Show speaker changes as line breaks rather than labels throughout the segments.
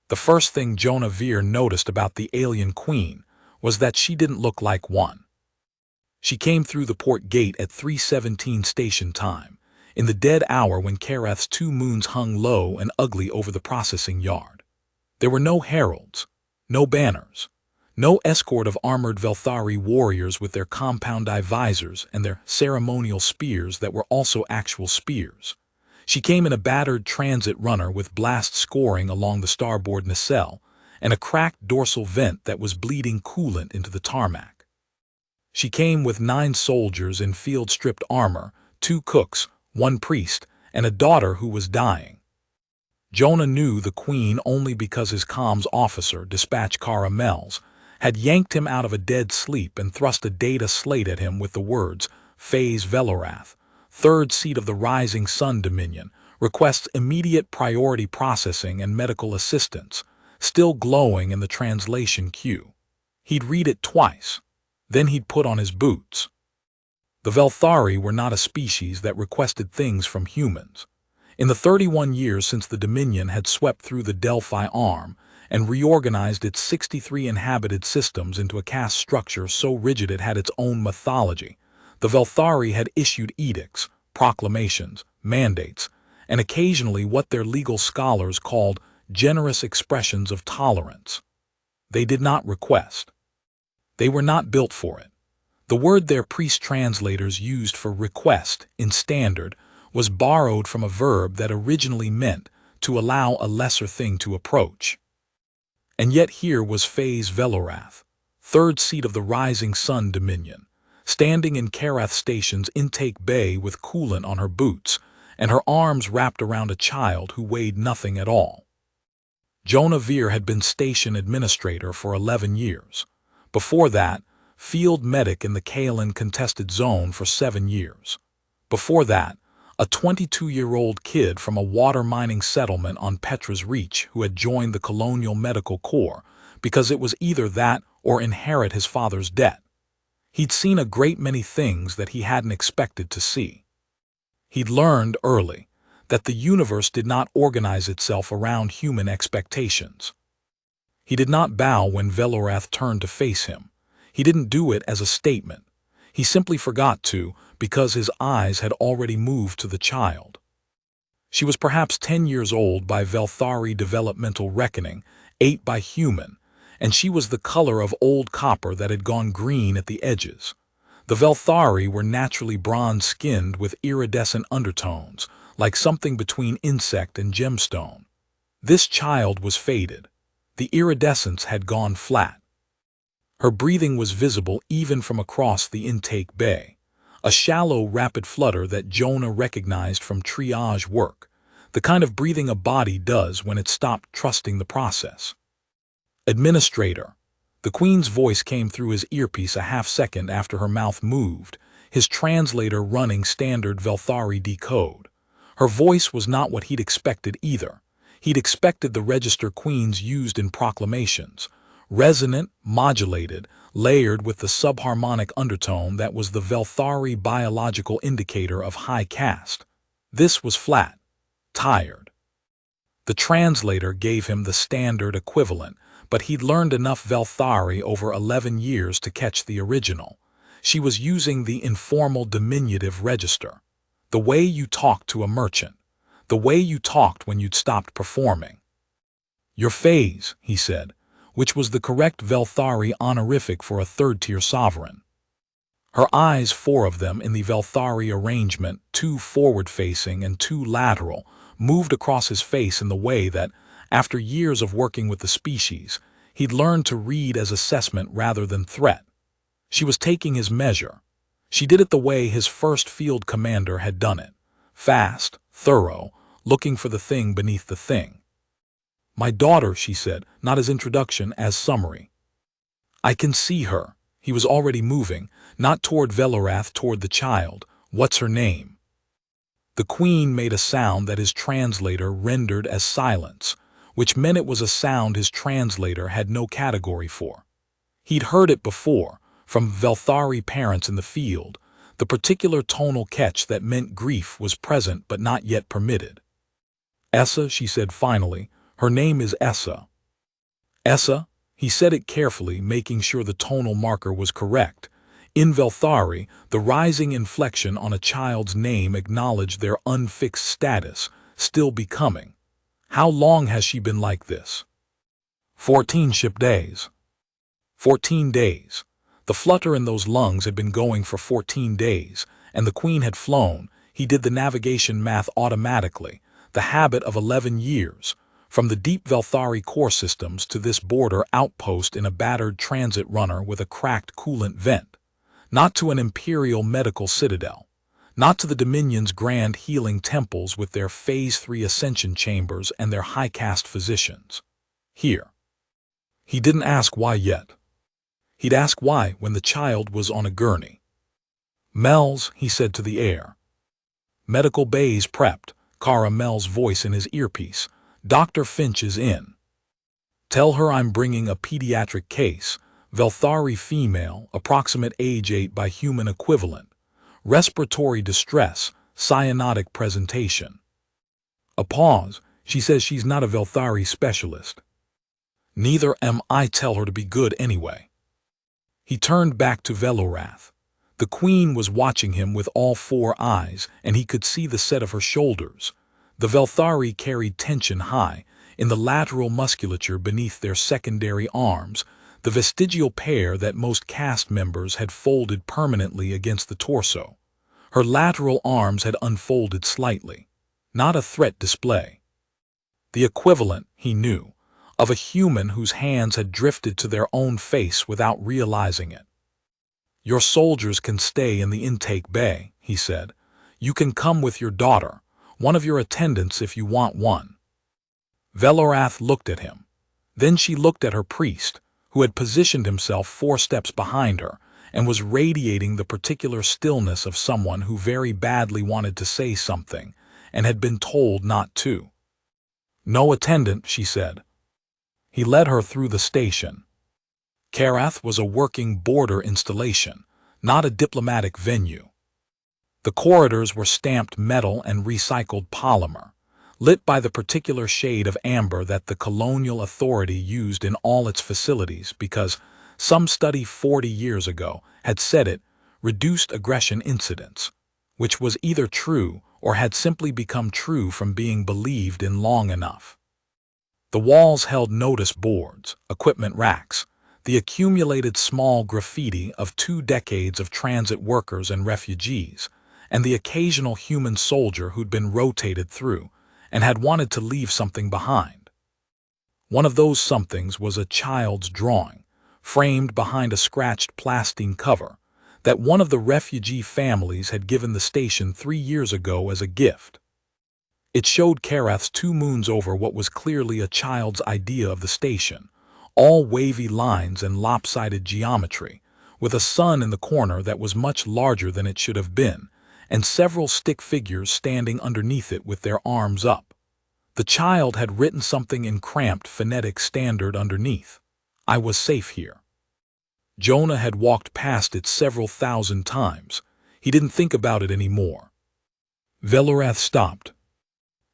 The first thing Jonah Veer noticed about the alien queen was that she didn't look like one. She came through the port gate at 3:17 station time, in the dead hour when Kareth's two moons hung low and ugly over the processing yard. There were no heralds, no banners, no escort of armored Velthari warriors with their compound-eye visors and their ceremonial spears that were also actual spears. She came in a battered transit runner with blast scoring along the starboard nacelle and a cracked dorsal vent that was bleeding coolant into the tarmac. She came with 9 soldiers in field-stripped armor, 2 cooks, 1 priest, and a daughter who was dying. Jonah knew the queen only because his comms officer, Dispatch Caramels, had yanked him out of a dead sleep and thrust a data slate at him with the words, Phase Velorath, 3rd seat of the Rising Sun Dominion, requests immediate priority processing and medical assistance, still glowing in the translation queue. He'd read it twice. Then he'd put on his boots. The Velthari were not a species that requested things from humans. In the 31 years since the Dominion had swept through the Delphi Arm and reorganized its 63 inhabited systems into a caste structure so rigid it had its own mythology, the Velthari had issued edicts, proclamations, mandates, and occasionally what their legal scholars called generous expressions of tolerance. They did not request. They were not built for it. The word their priest translators used for request in Standard was borrowed from a verb that originally meant to allow a lesser thing to approach. And yet here was Phase Velorath, 3rd seat of the Rising Sun Dominion, standing in Kareth Station's intake bay with coolant on her boots and her arms wrapped around a child who weighed nothing at all. Jonah Veer had been station administrator for 11 years. Before that, field medic in the Kaelin contested zone for 7 years. Before that, a 22-year-old kid from a water mining settlement on Petra's Reach who had joined the Colonial Medical Corps because it was either that or inherit his father's debt. He'd seen a great many things that he hadn't expected to see. He'd learned early that the universe did not organize itself around human expectations. He did not bow when Velorath turned to face him. He didn't do it as a statement. He simply forgot to, because his eyes had already moved to the child. She was perhaps 10 years old by Velthari developmental reckoning, 8 by human, and she was the color of old copper that had gone green at the edges. The Velthari were naturally bronze-skinned with iridescent undertones, like something between insect and gemstone. This child was faded. The iridescence had gone flat. Her breathing was visible even from across the intake bay, a shallow, rapid flutter that Jonah recognized from triage work, the kind of breathing a body does when it stopped trusting the process. Administrator. The Queen's voice came through his earpiece a half-second after her mouth moved, his translator running standard Velthari decode. Her voice was not what he'd expected either. He'd expected the register queens used in proclamations, resonant, modulated, layered with the subharmonic undertone that was the Velthari biological indicator of high caste. This was flat, tired. The translator gave him the standard equivalent, but he'd learned enough Velthari over 11 years to catch the original. She was using the informal diminutive register, the way you talked to a merchant, the way you talked when you'd stopped performing. Your phase, he said, which was the correct Velthari honorific for a 3rd-tier sovereign. Her eyes, 4 of them in the Velthari arrangement, 2 forward-facing and 2 lateral, moved across his face in the way that, after years of working with the species, he'd learned to read as assessment rather than threat. She was taking his measure. She did it the way his first field commander had done it, fast, thorough, looking for the thing beneath the thing. My daughter, she said, not as introduction, as summary. I can see her. He was already moving, not toward Velorath, toward the child. What's her name? The Queen made a sound that his translator rendered as silence, which meant it was a sound his translator had no category for. He'd heard it before, from Velthari parents in the field, the particular tonal catch that meant grief was present but not yet permitted. Essa, she said finally, her name is Essa. Essa, he said it carefully, making sure the tonal marker was correct. In Velthari, the rising inflection on a child's name acknowledged their unfixed status, still becoming. How long has she been like this? 14 ship days. 14 days. The flutter in those lungs had been going for 14 days, and the Queen had flown. He did the navigation math automatically, the habit of 11 years, from the deep Velthari core systems to this border outpost in a battered transit runner with a cracked coolant vent. Not to an imperial medical citadel. Not to the Dominion's grand healing temples with their Phase 3 ascension chambers and their high-caste physicians. Here. He didn't ask why yet. He'd ask why when the child was on a gurney. Mel's, he said to the air. Medical bays prepped, Cara Mel's voice in his earpiece. Dr. Finch is in. Tell her I'm bringing a pediatric case, Velthari female, approximate age 8 by human equivalent. Respiratory distress, cyanotic presentation. A pause. She says she's not a Velthari specialist. Neither am I. Tell her to be good anyway. He turned back to Velorath. The Queen was watching him with all four eyes, and he could see the set of her shoulders. The Velthari carried tension high, in the lateral musculature beneath their secondary arms, the vestigial pair that most caste members had folded permanently against the torso. Her lateral arms had unfolded slightly. Not a threat display. The equivalent, he knew, of a human whose hands had drifted to their own face without realizing it. Your soldiers can stay in the intake bay, he said. You can come with your daughter, one of your attendants if you want one. Velorath looked at him. Then she looked at her priest, who had positioned himself 4 steps behind her and was radiating the particular stillness of someone who very badly wanted to say something and had been told not to. No attendant, she said. He led her through the station. Karath was a working border installation, not a diplomatic venue. The corridors were stamped metal and recycled polymer, lit by the particular shade of amber that the colonial authority used in all its facilities because some study 40 years ago had said it reduced aggression incidents, which was either true or had simply become true from being believed in long enough. The walls held notice boards, equipment racks, the accumulated small graffiti of 2 decades of transit workers and refugees, and the occasional human soldier who'd been rotated through and had wanted to leave something behind. One of those somethings was a child's drawing, framed behind a scratched plastine cover, that one of the refugee families had given the station 3 years ago as a gift. It showed Karath's 2 moons over what was clearly a child's idea of the station, all wavy lines and lopsided geometry, with a sun in the corner that was much larger than it should have been, and several stick figures standing underneath it with their arms up. The child had written something in cramped phonetic standard underneath. I was safe here. Jonah had walked past it several thousand times. He didn't think about it anymore. Velorath stopped.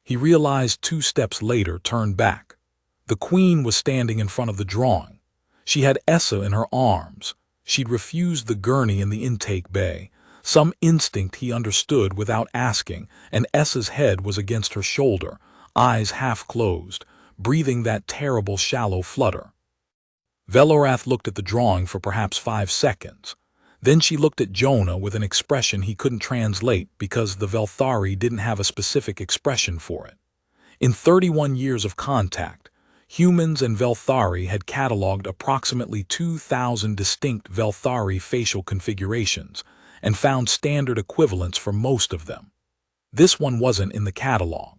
He realized 2 steps later, turned back. The Queen was standing in front of the drawing. She had Essa in her arms. She'd refused the gurney in the intake bay. Some instinct he understood without asking, and Essa's head was against her shoulder, eyes half closed, breathing that terrible shallow flutter. Velorath looked at the drawing for perhaps 5 seconds. Then she looked at Jonah with an expression he couldn't translate because the Velthari didn't have a specific expression for it. In 31 years of contact, humans and Velthari had catalogued approximately 2,000 distinct Velthari facial configurations and found standard equivalents for most of them. This one wasn't in the catalog.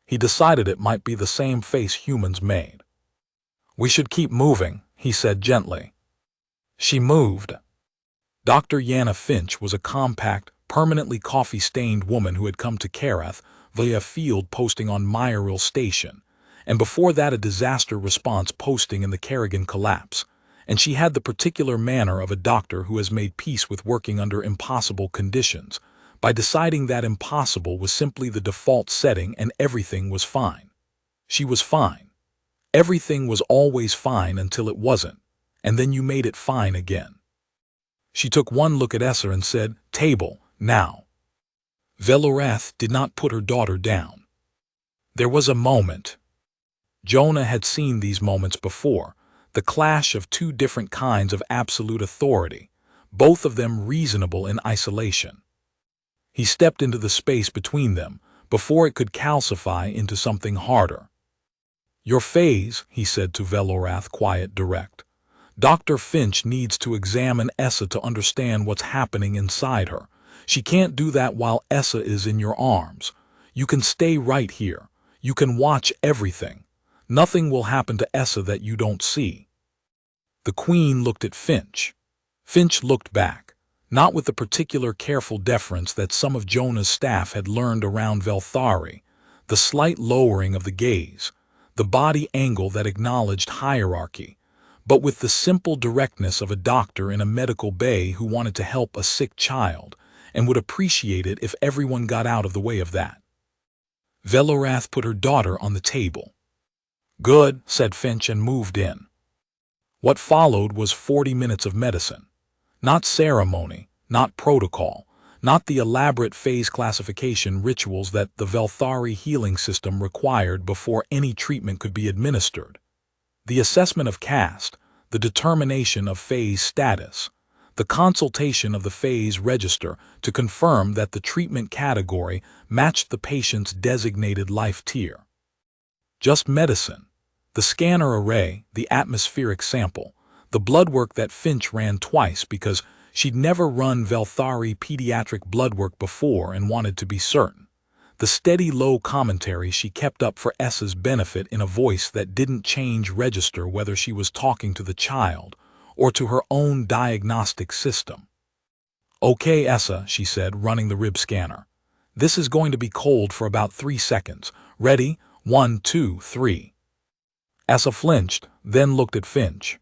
He decided it might be the same face humans made. We should keep moving, he said gently. She moved. Dr. Yana Finch was a compact, permanently coffee-stained woman who had come to Karath via field posting on Myril Station, and before that a disaster response posting in the Kerrigan collapse, and she had the particular manner of a doctor who has made peace with working under impossible conditions, by deciding that impossible was simply the default setting and everything was fine. She was fine. Everything was always fine until it wasn't, and then you made it fine again. She took one look at Essa and said, "Table, now." Velorath did not put her daughter down. There was a moment. Jonah had seen these moments before, the clash of two different kinds of absolute authority, both of them reasonable in isolation. He stepped into the space between them before it could calcify into something harder. "Your phase," he said to Velorath, quiet, direct. "Dr. Finch needs to examine Essa to understand what's happening inside her. She can't do that while Essa is in your arms. You can stay right here. You can watch everything. Nothing will happen to Essa that you don't see." The Queen looked at Finch. Finch looked back, not with the particular careful deference that some of Jonah's staff had learned around Velthari, the slight lowering of the gaze, the body angle that acknowledged hierarchy, but with the simple directness of a doctor in a medical bay who wanted to help a sick child and would appreciate it if everyone got out of the way of that. Velorath put her daughter on the table. "Good," said Finch, and moved in. What followed was 40 minutes of medicine. Not ceremony, not protocol, not the elaborate phase classification rituals that the Velthari healing system required before any treatment could be administered. The assessment of caste, the determination of phase status, the consultation of the phase register to confirm that the treatment category matched the patient's designated life tier. Just medicine. The scanner array, the atmospheric sample, the blood work that Finch ran twice because she'd never run Velthari pediatric blood work before and wanted to be certain. The steady low commentary she kept up for Essa's benefit in a voice that didn't change register whether she was talking to the child or to her own diagnostic system. "Okay, Essa," she said, running the rib scanner. "This is going to be cold for about 3 seconds. Ready? 1, 2, 3. Essa flinched, then looked at Finch.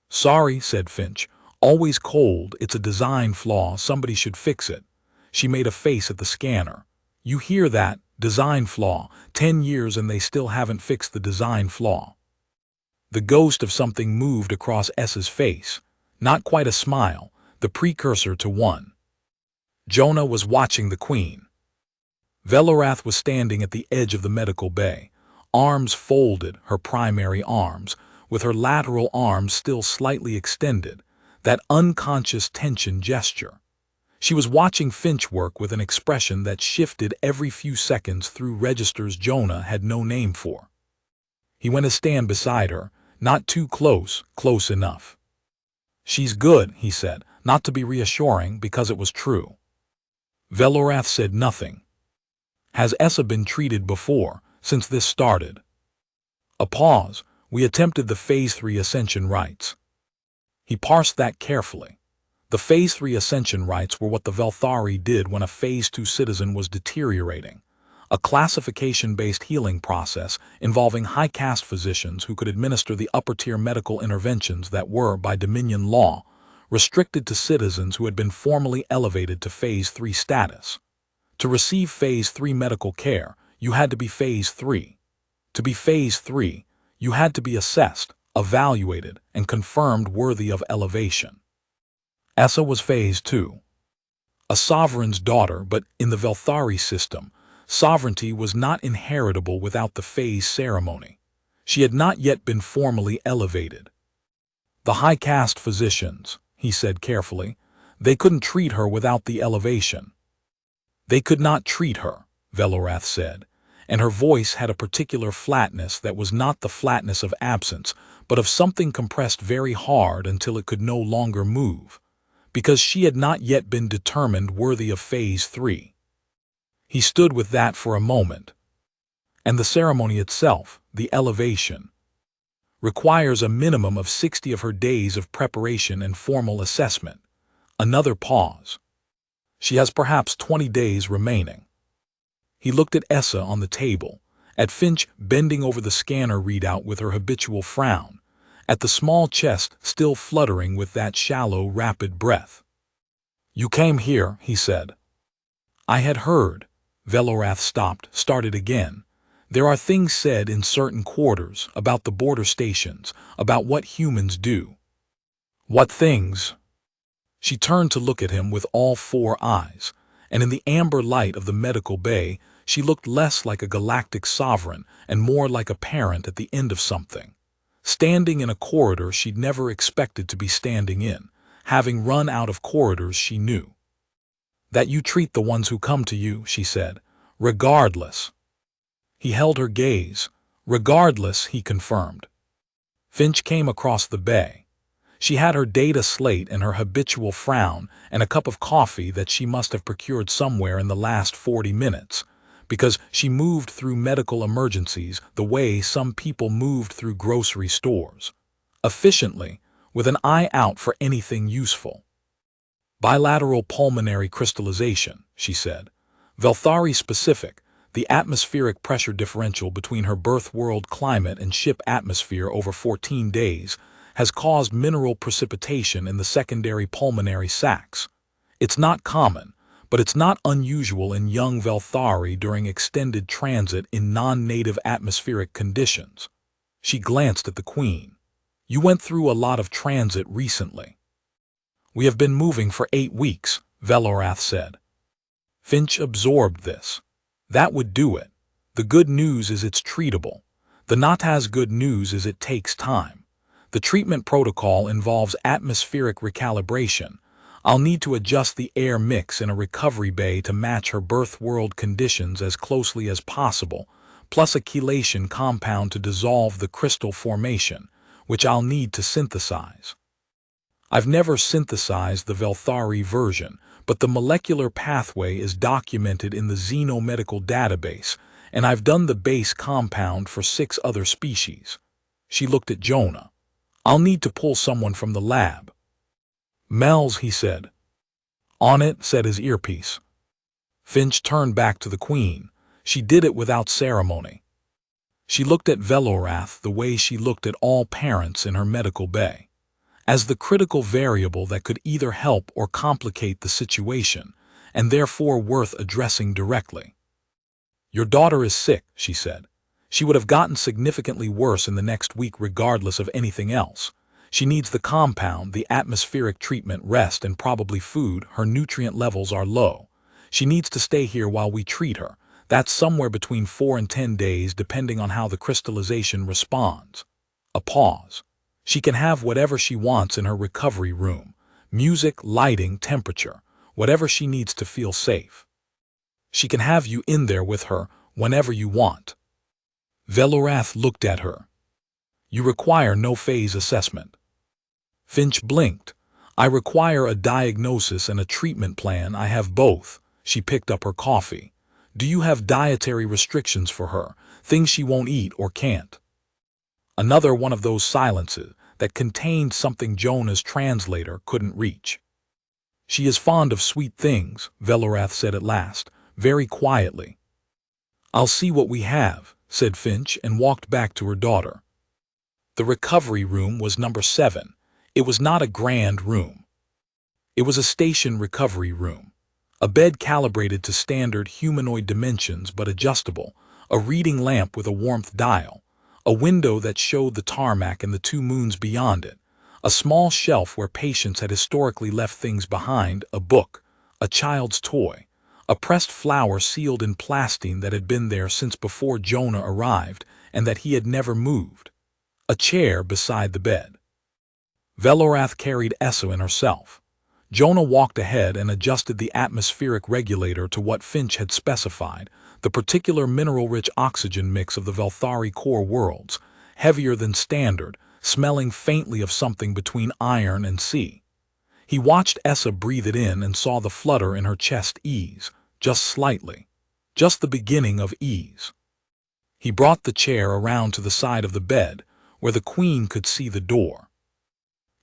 "Sorry," said Finch. "Always cold. It's a design flaw. Somebody should fix it." She made a face at the scanner. "You hear that? Design flaw. 10 years and they still haven't fixed the design flaw." The ghost of something moved across Essa's face. Not quite a smile, the precursor to one. Jonah was watching the Queen. Velorath was standing at the edge of the medical bay, arms folded, her primary arms, with her lateral arms still slightly extended, that unconscious tension gesture. She was watching Finch work with an expression that shifted every few seconds through registers Jonah had no name for. He went to stand beside her, not too close, close enough. "She's good," he said, not to be reassuring because it was true. Velorath said nothing. "Has Essa been treated before, since this started?" A pause. "We attempted the Phase 3 Ascension rites." He parsed that carefully. The Phase 3 Ascension rites were what the Velthari did when a Phase 2 citizen was deteriorating. A classification-based healing process involving high-caste physicians who could administer the upper-tier medical interventions that were, by Dominion law, restricted to citizens who had been formally elevated to Phase 3 status. To receive Phase 3 medical care, you had to be Phase 3. To be Phase 3, you had to be assessed, evaluated, and confirmed worthy of elevation. Essa was Phase 2. A sovereign's daughter, but in the Velthari system, sovereignty was not inheritable without the phase ceremony. She had not yet been formally elevated. "The high-caste physicians," he said carefully, "they couldn't treat her without the elevation." "They could not treat her," Velorath said, and her voice had a particular flatness that was not the flatness of absence, but of something compressed very hard until it could no longer move, because she had not yet been determined worthy of Phase 3. He stood with that for a moment. "And the ceremony itself, the elevation, requires a minimum of 60 of her days of preparation and formal assessment." Another pause. "She has perhaps 20 days remaining." He looked at Essa on the table, at Finch bending over the scanner readout with her habitual frown, at the small chest still fluttering with that shallow, rapid breath. "You came here," he said. "I had heard." Velorath stopped, started again. There are things said in certain quarters about the border stations, about what humans do. What things? She turned to look at him with all four eyes, and in the amber light of the medical bay, she looked less like a galactic sovereign and more like a parent at the end of something. Standing in a corridor she'd never expected to be standing in, having run out of corridors she knew. That you treat the ones who come to you, she said, regardless. He held her gaze. Regardless, he confirmed. Finch came across the bay. She had her data slate and her habitual frown and a cup of coffee that she must have procured somewhere in the last 40 minutes, because she moved through medical emergencies the way some people moved through grocery stores. Efficiently, with an eye out for anything useful. Bilateral pulmonary crystallization, she said. Velthari specific, the atmospheric pressure differential between her birth world climate and ship atmosphere over 14 days has caused mineral precipitation in the secondary pulmonary sacs. It's not common, but it's not unusual in young Velthari during extended transit in non-native atmospheric conditions. She glanced at the Queen. You went through a lot of transit recently. We have been moving for 8 weeks, Velorath said. Finch absorbed this. That would do it. The good news is it's treatable. The not as good news is it takes time. The treatment protocol involves atmospheric recalibration. I'll need to adjust the air mix in a recovery bay to match her birth world conditions as closely as possible, plus a chelation compound to dissolve the crystal formation, which I'll need to synthesize. I've never synthesized the Velthari version, but the molecular pathway is documented in the Xenomedical database, and I've done the base compound for 6 other species. She looked at Jonah. I'll need to pull someone from the lab. Mel's, he said. On it, said his earpiece. Finch turned back to the Queen. She did it without ceremony. She looked at Velorath the way she looked at all parents in her medical bay, as the critical variable that could either help or complicate the situation, and therefore worth addressing directly. Your daughter is sick, she said. She would have gotten significantly worse in the next week regardless of anything else. She needs the compound, the atmospheric treatment, rest, and probably food. Her nutrient levels are low. She needs to stay here while we treat her. That's somewhere between 4 and 10 days depending on how the crystallization responds. A pause. She can have whatever she wants in her recovery room. Music, lighting, temperature, whatever she needs to feel safe. She can have you in there with her whenever you want. Velorath looked at her. You require no phase assessment. Finch blinked. I require a diagnosis and a treatment plan. I have both. She picked up her coffee. Do you have dietary restrictions for her, things she won't eat or can't? Another one of those silences that contained something Jonah's translator couldn't reach. She is fond of sweet things, Velorath said at last, very quietly. I'll see what we have, said Finch and walked back to her daughter. The recovery room was number 7. It was not a grand room. It was a station recovery room. A bed calibrated to standard humanoid dimensions but adjustable, a reading lamp with a warmth dial, a window that showed the tarmac and the 2 moons beyond it, a small shelf where patients had historically left things behind, a book, a child's toy, a pressed flower sealed in plastine that had been there since before Jonah arrived and that he had never moved, a chair beside the bed. Velorath carried Essa and herself. Jonah walked ahead and adjusted the atmospheric regulator to what Finch had specified, the particular mineral-rich oxygen mix of the Velthari core worlds, heavier than standard, smelling faintly of something between iron and sea. He watched Essa breathe it in and saw the flutter in her chest ease, just slightly, just the beginning of ease. He brought the chair around to the side of the bed, where the Queen could see the door.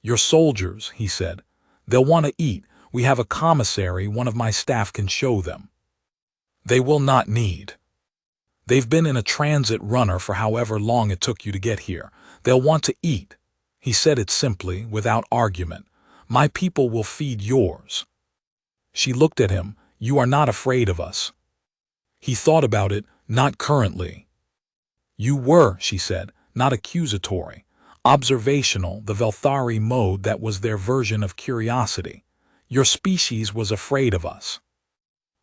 Your soldiers, he said. They'll want to eat. We have a commissary. One of my staff can show them. They will not need. They've been in a transit runner for however long it took you to get here. They'll want to eat. He said it simply, without argument. My people will feed yours. She looked at him. You are not afraid of us. He thought about it. Not currently. You were, she said, not accusatory. Observational, the Velthari mode that was their version of curiosity. Your species was afraid of us.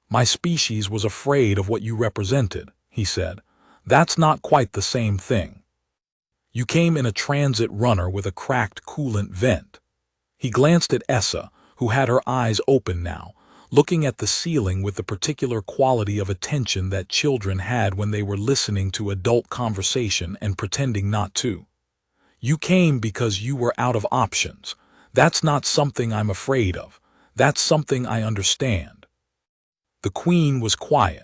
My species was afraid of what you represented, he said. That's not quite the same thing. You came in a transit runner with a cracked coolant vent. He glanced at Essa, who had her eyes open now, looking at the ceiling with the particular quality of attention that children had when they were listening to adult conversation and pretending not to. You came because you were out of options. That's not something I'm afraid of. That's something I understand. The Queen was quiet.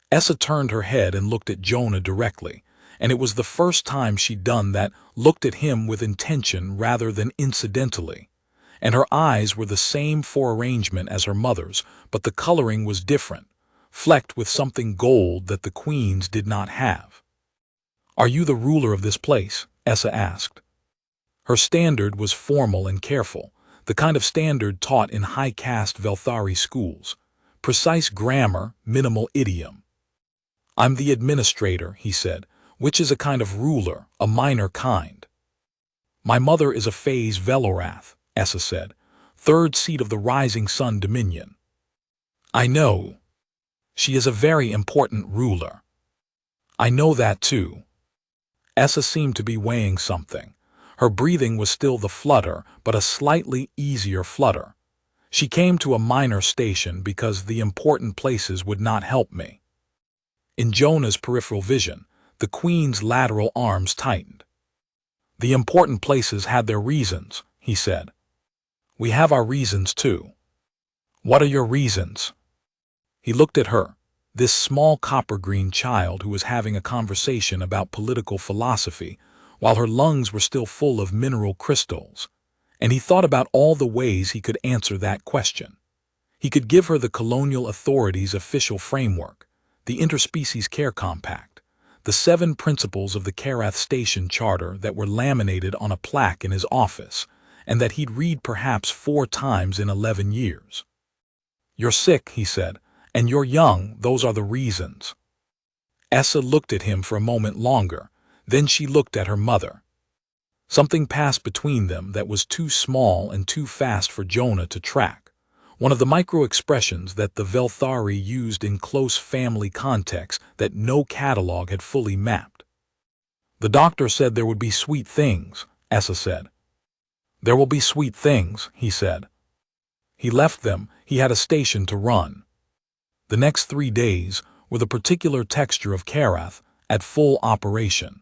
Essa turned her head and looked at Jonah directly, and it was the first time she'd done that, looked at him with intention rather than incidentally. And her eyes were the same for arrangement as her mother's, but the coloring was different, flecked with something gold that the Queen's did not have. Are you the ruler of this place? Essa asked. Her standard was formal and careful, the kind of standard taught in high-caste Velthari schools. Precise grammar, minimal idiom. I'm the administrator, he said, which is a kind of ruler, a minor kind. My mother is a phase Velorath, Essa said, third seat of the Rising Sun Dominion. I know. She is a very important ruler. I know that too. Essa seemed to be weighing something. Her breathing was still the flutter, but a slightly easier flutter. She came to a minor station because the important places would not help me. In Jonah's peripheral vision, the Queen's lateral arms tightened. The important places had their reasons, he said. We have our reasons too. What are your reasons? He looked at her, this small copper-green child who was having a conversation about political philosophy while her lungs were still full of mineral crystals, and he thought about all the ways he could answer that question. He could give her the colonial authorities' official framework, the Interspecies Care Compact, the 7 principles of the Karath Station Charter that were laminated on a plaque in his office, and that he'd read perhaps 4 times in 11 years. You're sick, he said, and you're young, those are the reasons. Essa looked at him for a moment longer, then she looked at her mother. Something passed between them that was too small and too fast for Jonah to track, one of the micro-expressions that the Velthari used in close family contexts that no catalog had fully mapped. The doctor said there would be sweet things, Essa said. There will be sweet things, he said. He left them, he had a station to run. The next 3 days were the particular texture of Karath at full operation.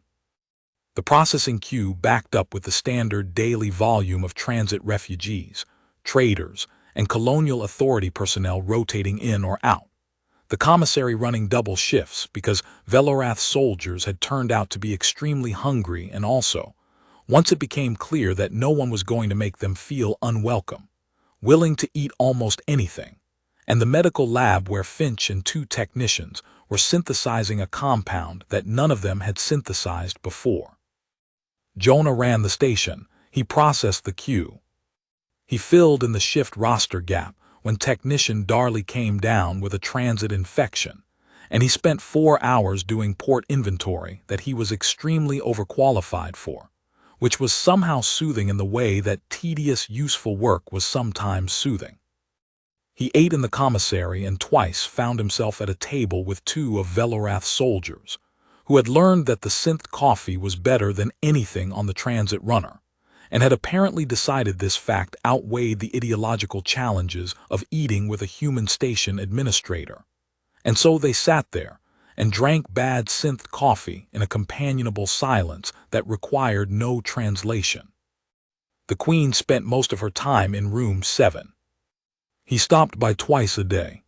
The processing queue backed up with the standard daily volume of transit refugees, traders, and colonial authority personnel rotating in or out. The commissary running double shifts because Velorath soldiers had turned out to be extremely hungry, and also, once it became clear that no one was going to make them feel unwelcome, willing to eat almost anything, and the medical lab where Finch and 2 technicians were synthesizing a compound that none of them had synthesized before. Jonah ran the station. He processed the queue. He filled in the shift roster gap when technician Darley came down with a transit infection, and he spent 4 hours doing port inventory that he was extremely overqualified for, which was somehow soothing in the way that tedious, useful work was sometimes soothing. He ate in the commissary and twice found himself at a table with 2 of Velorath's soldiers, who had learned that the synth coffee was better than anything on the transit runner, and had apparently decided this fact outweighed the ideological challenges of eating with a human station administrator. And so they sat there and drank bad synth coffee in a companionable silence that required no translation. The Queen spent most of her time in room 7. He stopped by twice a day.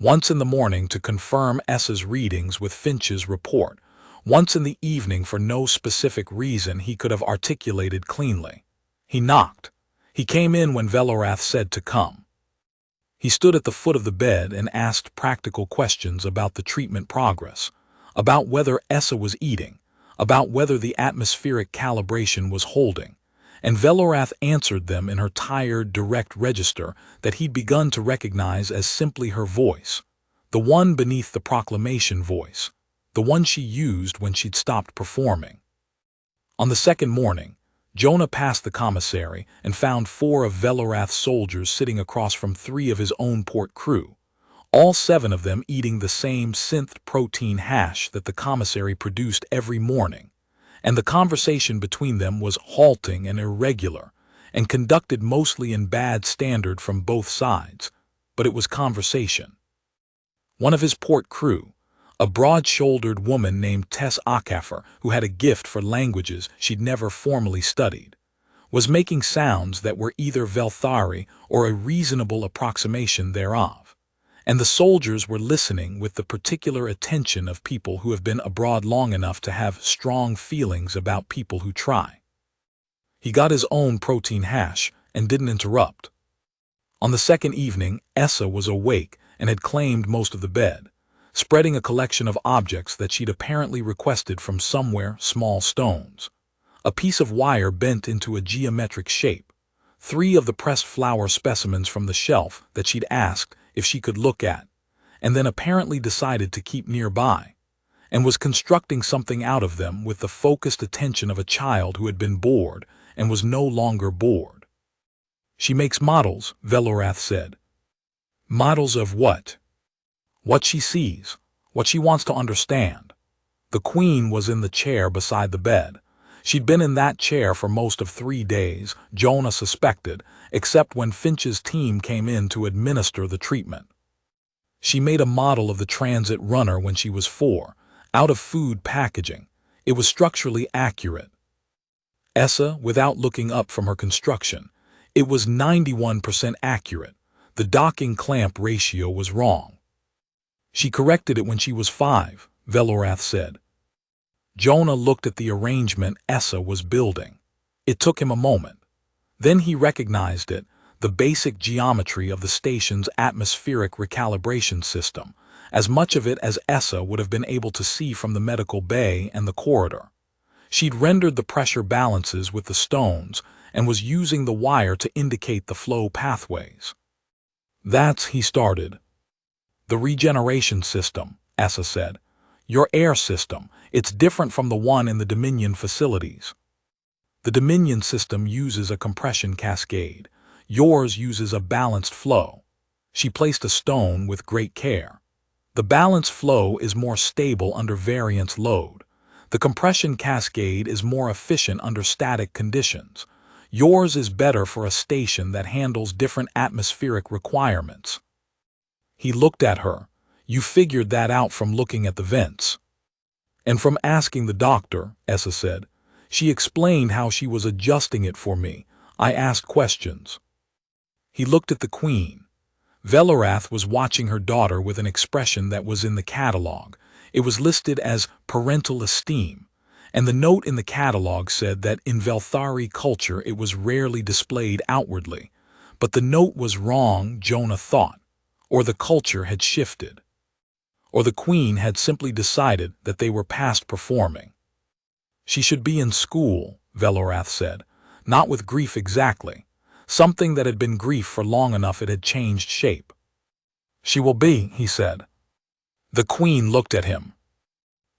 Once in the morning to confirm Essa's readings with Finch's report, once in the evening for no specific reason he could have articulated cleanly. He knocked. He came in when Velorath said to come. He stood at the foot of the bed and asked practical questions about the treatment progress, about whether Essa was eating, about whether the atmospheric calibration was holding, and Velorath answered them in her tired, direct register that he'd begun to recognize as simply her voice, the one beneath the proclamation voice, the one she used when she'd stopped performing. On the second morning, Jonah passed the commissary and found 4 of Velorath's soldiers sitting across from 3 of his own port crew, all 7 of them eating the same synth protein hash that the commissary produced every morning, and the conversation between them was halting and irregular, and conducted mostly in bad standard from both sides, but it was conversation. One of his port crew, a broad-shouldered woman named Tess Akafer, who had a gift for languages she'd never formally studied, was making sounds that were either Velthari or a reasonable approximation thereof, and the soldiers were listening with the particular attention of people who have been abroad long enough to have strong feelings about people who try. He got his own protein hash and didn't interrupt. On the second evening, Essa was awake and had claimed most of the bed, spreading a collection of objects that she'd apparently requested from somewhere: small stones, a piece of wire bent into a geometric shape, 3 of the pressed flower specimens from the shelf that she'd asked if she could look at, and then apparently decided to keep nearby, and was constructing something out of them with the focused attention of a child who had been bored and was no longer bored. "She makes models," Velorath said. "Models of what?" "What she sees, what she wants to understand." The Queen was in the chair beside the bed. She'd been in that chair for most of 3 days, Jonah suspected, except when Finch's team came in to administer the treatment. She made a model of the transit runner when she was 4, out of food packaging. It was structurally accurate. Essa, without looking up from her construction, it was 91% accurate. The docking clamp ratio was wrong. "She corrected it when she was 5, Velorath said. Jonah looked at the arrangement Essa was building. It took him a moment. Then he recognized it, the basic geometry of the station's atmospheric recalibration system, as much of it as Essa would have been able to see from the medical bay and the corridor. She'd rendered the pressure balances with the stones and was using the wire to indicate the flow pathways. "That's," he started. "The regeneration system," Essa said. "Your air system, it's different from the one in the Dominion facilities. The Dominion system uses a compression cascade. Yours uses a balanced flow." She placed a stone with great care. "The balanced flow is more stable under variance load. The compression cascade is more efficient under static conditions. Yours is better for a station that handles different atmospheric requirements." He looked at her. "You figured that out from looking at the vents." "And from asking the doctor," Essa said. "She explained how she was adjusting it for me. I asked questions." He looked at the Queen. Velorath was watching her daughter with an expression that was in the catalog. It was listed as parental esteem, and the note in the catalog said that in Velthari culture it was rarely displayed outwardly. But the note was wrong, Jonah thought, or the culture had shifted. Or the Queen had simply decided that they were past performing. "She should be in school," Velorath said, "not with grief exactly. Something that had been grief for long enough it had changed shape." "She will be," he said. The Queen looked at him.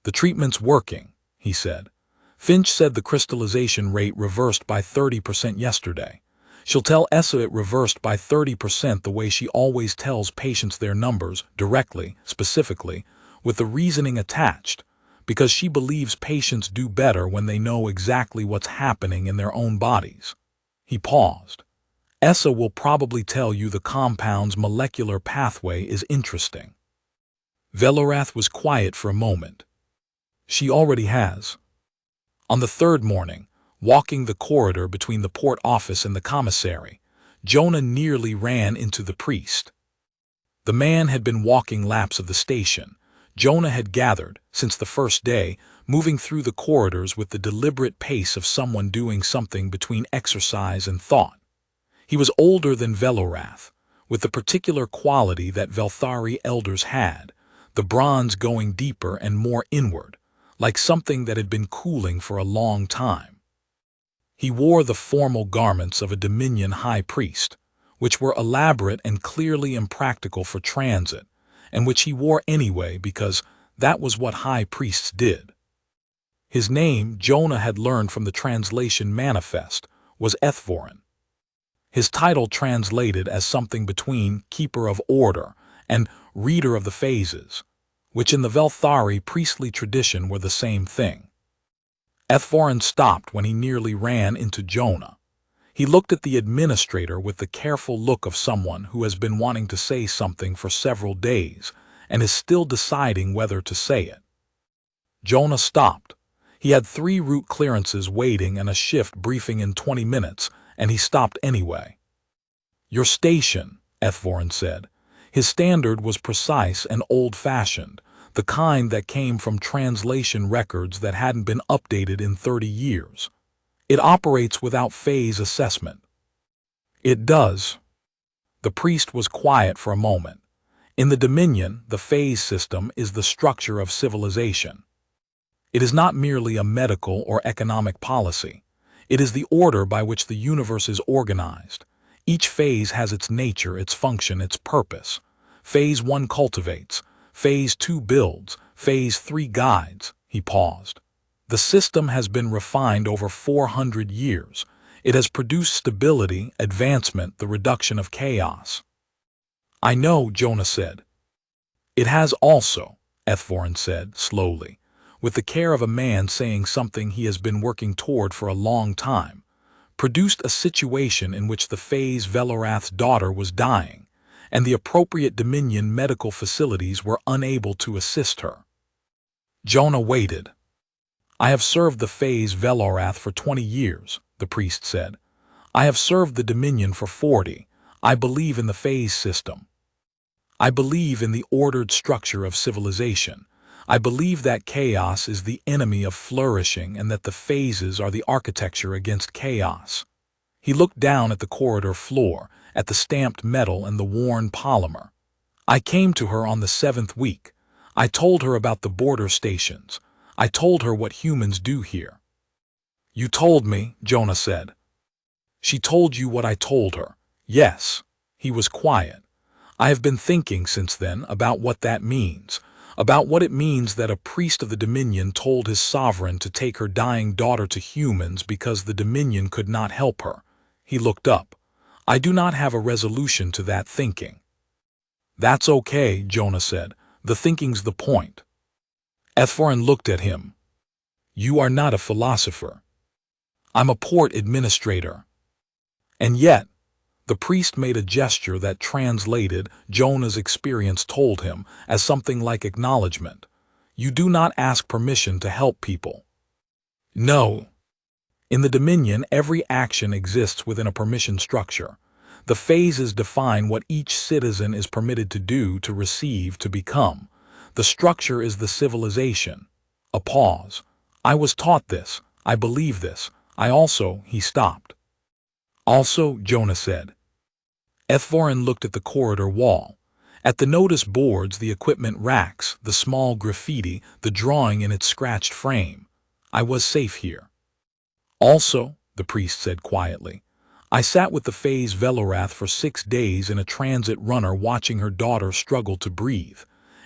"The treatment's working," he said. "Finch said the crystallization rate reversed by 30% yesterday. She'll tell Essa it reversed by 30% the way she always tells patients their numbers, directly, specifically, with the reasoning attached, because she believes patients do better when they know exactly what's happening in their own bodies." He paused. "Essa will probably tell you the compound's molecular pathway is interesting." Velorath was quiet for a moment. "She already has." On the third morning, walking the corridor between the port office and the commissary, Jonah nearly ran into the priest. The man had been walking laps of the station. Jonah had gathered, since the first day, moving through the corridors with the deliberate pace of someone doing something between exercise and thought. He was older than Velorath, with the particular quality that Velthari elders had, the bronze going deeper and more inward, like something that had been cooling for a long time. He wore the formal garments of a Dominion high priest, which were elaborate and clearly impractical for transit, and which he wore anyway because That was what high priests did. His name, Jonah had learned from the translation manifest, was Ethvorin. His title translated as something between Keeper of Order and Reader of the Phases, which in the Velthari priestly tradition were the same thing. Ethvorin stopped when he nearly ran into Jonah. He looked at the administrator with the careful look of someone who has been wanting to say something for several days and is still deciding whether to say it. Jonah stopped. He had 3 route clearances waiting and a shift briefing in 20 minutes, and he stopped anyway. "Your station," Ethvorin said. His standard was precise and old-fashioned, the kind that came from translation records that hadn't been updated in 30 years. "It operates without phase assessment." "It does." The priest was quiet for a moment. In the Dominion, the phase system is the structure of civilization. It is not merely a medical or economic policy. It is the order by which the universe is organized. Each phase has its nature, its function, its purpose. Phase 1 cultivates. Phase 2 builds. Phase 3 guides. He paused. The system has been refined over 400 years. It has produced stability, advancement, the reduction of chaos. "I know," Jonah said. "It has also," Ethvorin said, slowly, with the care of a man saying something he has been working toward for a long time, produced a situation in which the Phase Velorath's daughter was dying, and the appropriate Dominion medical facilities were unable to assist her. Jonah waited. "I have served the Phase Velorath for 20 years, the priest said. "I have served the Dominion for 40. I believe in the phase system. I believe in the ordered structure of civilization. I believe that chaos is the enemy of flourishing and that the phases are the architecture against chaos." He looked down at the corridor floor, at the stamped metal and the worn polymer. "I came to her on the 7th week. I told her about the border stations. I told her what humans do here." "You told me," Jonah said. "She told you what I told her." "Yes." He was quiet. "I have been thinking since then about what that means, about what it means that a priest of the Dominion told his sovereign to take her dying daughter to humans because the Dominion could not help her." He looked up. "I do not have a resolution to that thinking." "That's okay," Jonah said. "The thinking's the point." Ethvorin looked at him. "You are not a philosopher." "I'm a port administrator." "And yet," the priest made a gesture that translated Jonah's experience told him as something like acknowledgement, "you do not ask permission to help people." "No." In the Dominion, every action exists within a permission structure. The phases define what each citizen is permitted to do, to receive, to become. The structure is the civilization. A pause. "I was taught this. I believe this. I also," he stopped. "Also," Jonah said. Ethvorin looked at the corridor wall, at the notice boards, the equipment racks, the small graffiti, the drawing in its scratched frame. "I was safe here." "Also," the priest said quietly, "I sat with the Phase Velorath for 6 days in a transit runner watching her daughter struggle to breathe,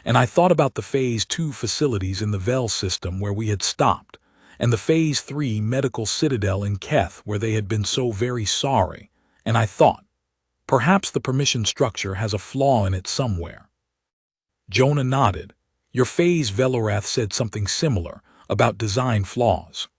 and I thought about the Phase 2 facilities in the Vel system where we had stopped, and the Phase 3 medical citadel in Keth where they had been so very sorry, and I thought, perhaps the permission structure has a flaw in it somewhere." Jonah nodded. "Your Phase Velorath said something similar, about design flaws."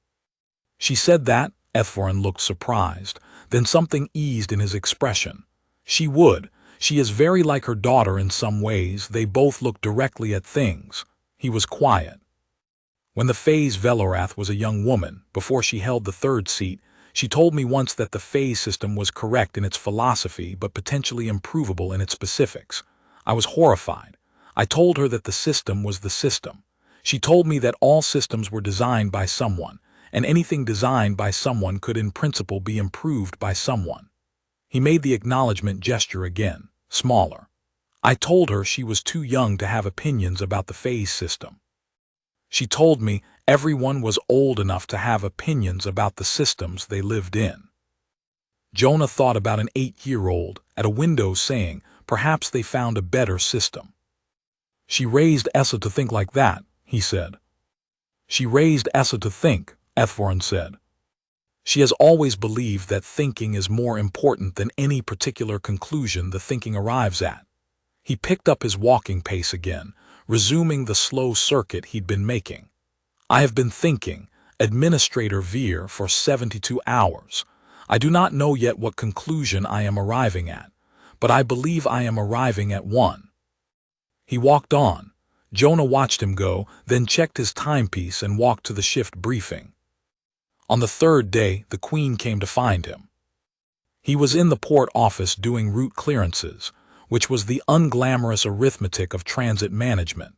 "She said that?" Ethvorin looked surprised. Then something eased in his expression. "She would. She is very like her daughter in some ways. They both look directly at things." He was quiet. "When the Phase Velorath was a young woman, before she held the 3rd seat, she told me once that the phase system was correct in its philosophy but potentially improvable in its specifics. I was horrified. I told her that the system was the system. She told me that all systems were designed by someone, and anything designed by someone could in principle be improved by someone." He made the acknowledgement gesture again, smaller. "I told her she was too young to have opinions about the phase system. She told me everyone was old enough to have opinions about the systems they lived in." Jonah thought about an 8-year-old at a window saying, perhaps they found a better system. She raised Essa to think like that, he said. She raised Essa to think, Ethvorin said. She has always believed that thinking is more important than any particular conclusion the thinking arrives at. He picked up his walking pace again, resuming the slow circuit he'd been making. I have been thinking, Administrator Veer, for 72 hours. I do not know yet what conclusion I am arriving at, but I believe I am arriving at one. He walked on. Jonah watched him go, then checked his timepiece and walked to the shift briefing. On the third day, the Queen came to find him. He was in the port office doing route clearances, which was the unglamorous arithmetic of transit management.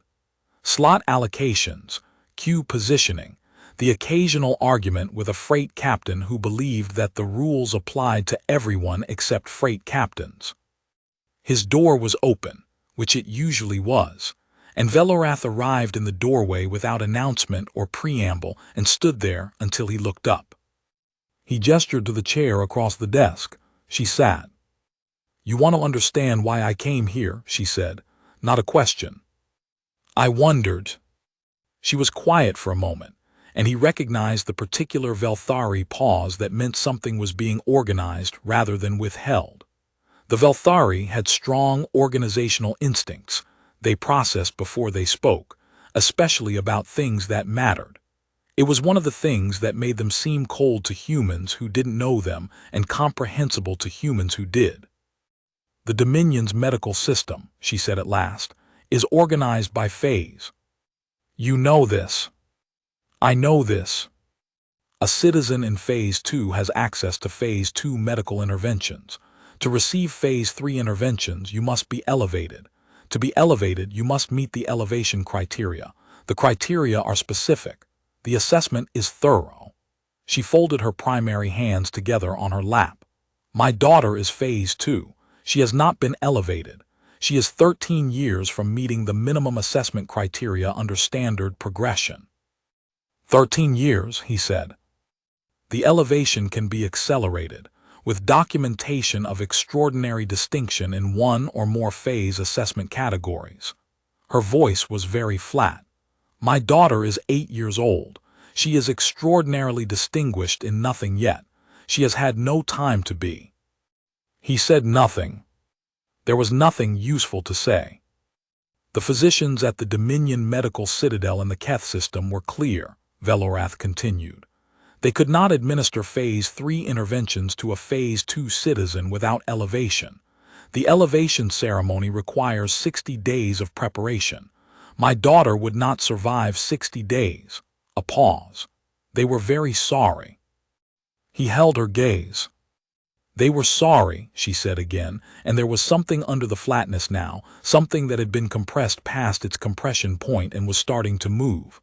Slot allocations, queue positioning, the occasional argument with a freight captain who believed that the rules applied to everyone except freight captains. His door was open, which it usually was, and Velorath arrived in the doorway without announcement or preamble and stood there until he looked up. He gestured to the chair across the desk. She sat. "You want to understand why I came here," she said, "not a question." "I wondered." She was quiet for a moment, and he recognized the particular Velthari pause that meant something was being organized rather than withheld. The Velthari had strong organizational instincts. They processed before they spoke, especially about things that mattered. It was one of the things that made them seem cold to humans who didn't know them and comprehensible to humans who did. "The Dominion's medical system," she said at last, "is organized by phase. You know this. I know this. A citizen in Phase 2 has access to Phase 2 medical interventions. To receive Phase 3 interventions, you must be elevated. To be elevated, you must meet the elevation criteria. The criteria are specific. The assessment is thorough." She folded her primary hands together on her lap. "My daughter is Phase 2. She has not been elevated. She is 13 years from meeting the minimum assessment criteria under standard progression." 13 years, he said. "The elevation can be accelerated, with documentation of extraordinary distinction in one or more phase assessment categories." Her voice was very flat. "My daughter is 8 years old. She is extraordinarily distinguished in nothing yet. She has had no time to be." He said nothing. There was nothing useful to say. "The physicians at the Dominion Medical Citadel and the Keth system were clear," Velorath continued. "They could not administer Phase 3 interventions to a Phase 2 citizen without elevation. The elevation ceremony requires 60 days of preparation. My daughter would not survive 60 days. A pause. "They were very sorry." He held her gaze. "They were sorry," she said again, and there was something under the flatness now, something that had been compressed past its compression point and was starting to move.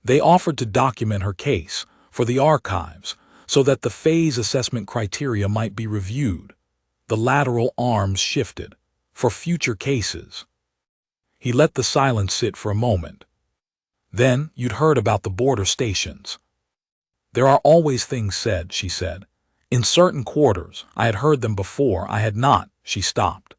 "They offered to document her case, for the archives, so that the phase assessment criteria might be reviewed." The lateral arms shifted. "For future cases." He let the silence sit for a moment. "Then, you'd heard about the border stations." "There are always things said," she said. "In certain quarters, I had heard them before, I had not." She stopped.